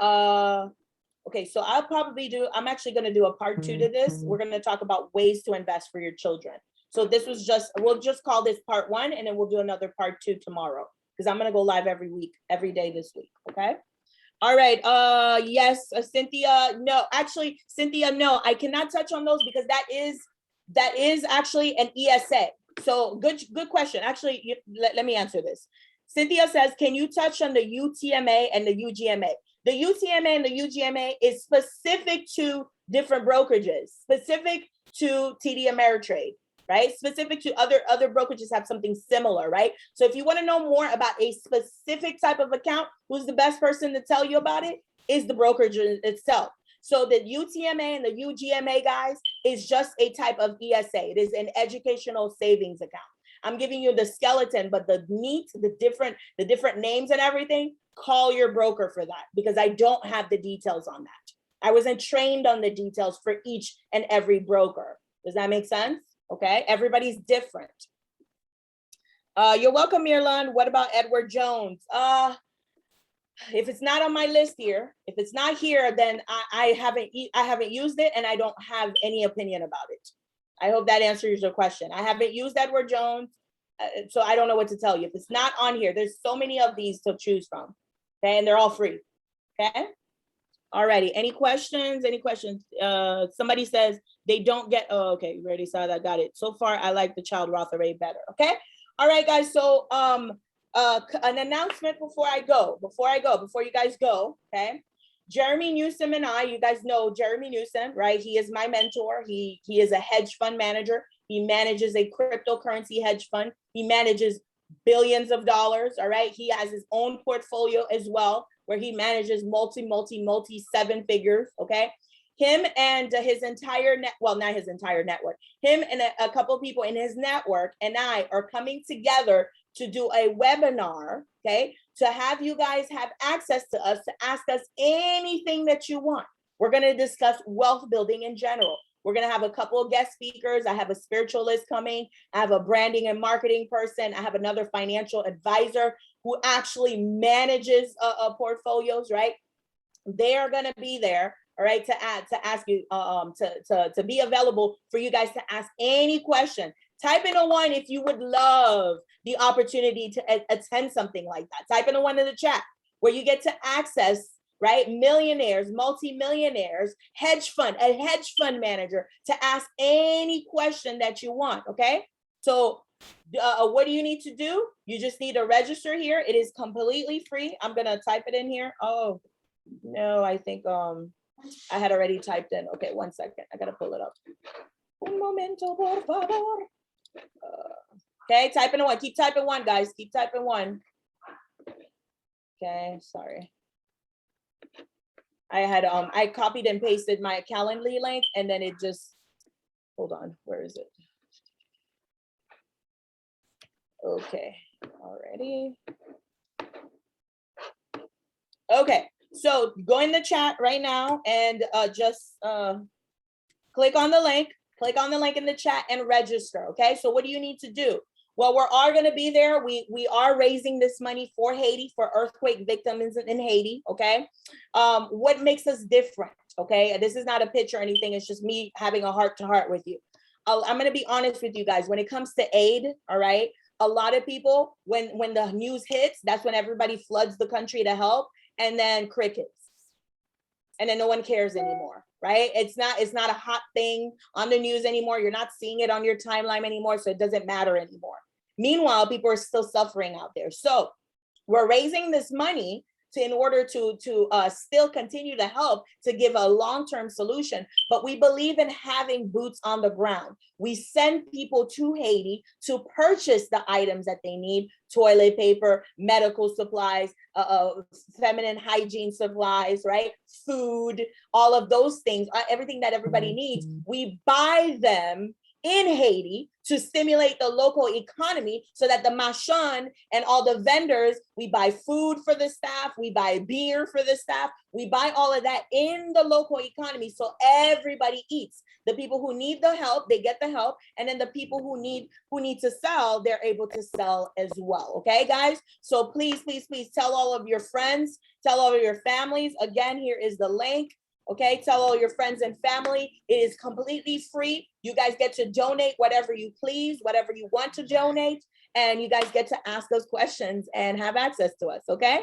okay, so I'm actually going to do a part 2 to this. We're going to talk about ways to invest for your children. So this was we'll just call this part 1, and then we'll do another part 2 tomorrow because I'm going to go live every week, every day this week. Okay. All right. Yes, Cynthia. No, actually, Cynthia, no, I cannot touch on those because that is actually an ESA. So good question. Actually, let me answer this. Cynthia says, can you touch on the UTMA and the UGMA? The UTMA and the UGMA is specific to different brokerages, specific to TD Ameritrade, right? Specific to other brokerages have something similar, right? So if you want to know more about a specific type of account, who's the best person to tell you about it is the brokerage itself. So the UTMA and the UGMA, guys, is just a type of ESA. It is an educational savings account. I'm giving you the skeleton, but the meat, the different names and everything, call your broker for that because I don't have the details on that. I wasn't trained on the details for each and every broker. Does that make sense? Okay, everybody's different. You're welcome, Mirlan. What about Edward Jones? If it's not on my list here, if it's not here, then I haven't used it and I don't have any opinion about it. I hope that answers your question. I haven't used Edward Jones, so I don't know what to tell you. If it's not on here, there's so many of these to choose from, okay? And they're all free, okay? Alrighty, any questions? Any questions? Somebody says they don't get, oh, okay, you already saw that, got it. So far, I like the child Roth IRA better, okay? All right, guys, so an announcement before you guys go, okay? Jeremy Newsom and I, you guys know Jeremy Newsom, right? He is my mentor. He is a hedge fund manager. He manages a cryptocurrency hedge fund. He manages billions of dollars, all right? He has his own portfolio as well, where he manages multi 7 figures, okay? Him and his entire not his entire network, him and a couple of people in his network and I are coming together to do a webinar, okay? To have you guys have access to us, to ask us anything that you want. We're going to discuss wealth building in general. We're going to have a couple of guest speakers. I have a spiritualist coming. I have a branding and marketing person. I have another financial advisor who actually manages portfolios, right? They are going to be there, all right, to ask you, to be available for you guys to ask any question. Type in a 1 if you would love the opportunity to attend something like that. Type in a 1 in the chat where you get to access, right, millionaires, multimillionaires, a hedge fund manager to ask any question that you want, okay? So what do you need to do? You just need to register here. It is completely free. I'm going to type it in here. Oh, no, I think, I had already typed in. Okay, 1 second. I gotta pull it up. Un momento, por favor. Okay, typing one. Keep typing one, guys. Keep typing one. Okay, sorry. I had I copied and pasted my Calendly link, and then it just, hold on, where is it? Okay, already. Okay, so go in the chat right now and just click on the link in the chat and register. Okay, so what do you need to do? Well, we're all going to be there. We are raising this money for Haiti, for earthquake victims in Haiti. Okay, what makes us different? Okay, this is not a pitch or anything. It's just me having a heart to heart with you. I'm going to be honest with you guys. When it comes to aid, all right, a lot of people, when the news hits, that's when everybody floods the country to help, and then crickets, and then no one cares anymore. Right? It's not a hot thing on the news anymore. You're not seeing it on your timeline anymore, so it doesn't matter anymore. Meanwhile, people are still suffering out there. So we're raising this money in order to still continue to help, to give a long-term solution. But we believe in having boots on the ground. We send people to Haiti to purchase the items that they need: toilet paper, medical supplies, feminine hygiene supplies, right? Food, all of those things, everything that everybody needs. We buy them in Haiti to stimulate the local economy, so that the marchand and all the vendors, we buy food for the staff, we buy beer for the staff, we buy all of that in the local economy, so everybody eats. The people who need the help, they get the help, and then the people who need to sell, they're able to sell as well. Okay, guys? So please, please, please tell all of your friends, tell all of your families. Again, here is the link. Okay, tell all your friends and family. It is completely free. You guys get to donate whatever you please, whatever you want to donate, and you guys get to ask us questions and have access to us, okay?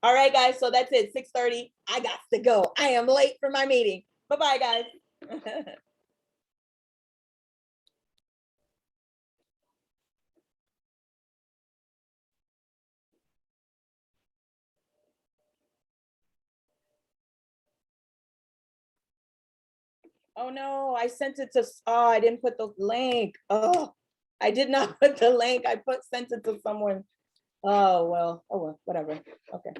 All right, guys, so that's it, 6:30. I got to go. I am late for my meeting. Bye-bye, guys. Oh no, I sent it to, oh, I didn't put the link. Oh, I did not put the link. Sent it to someone. Oh, well, whatever. Okay.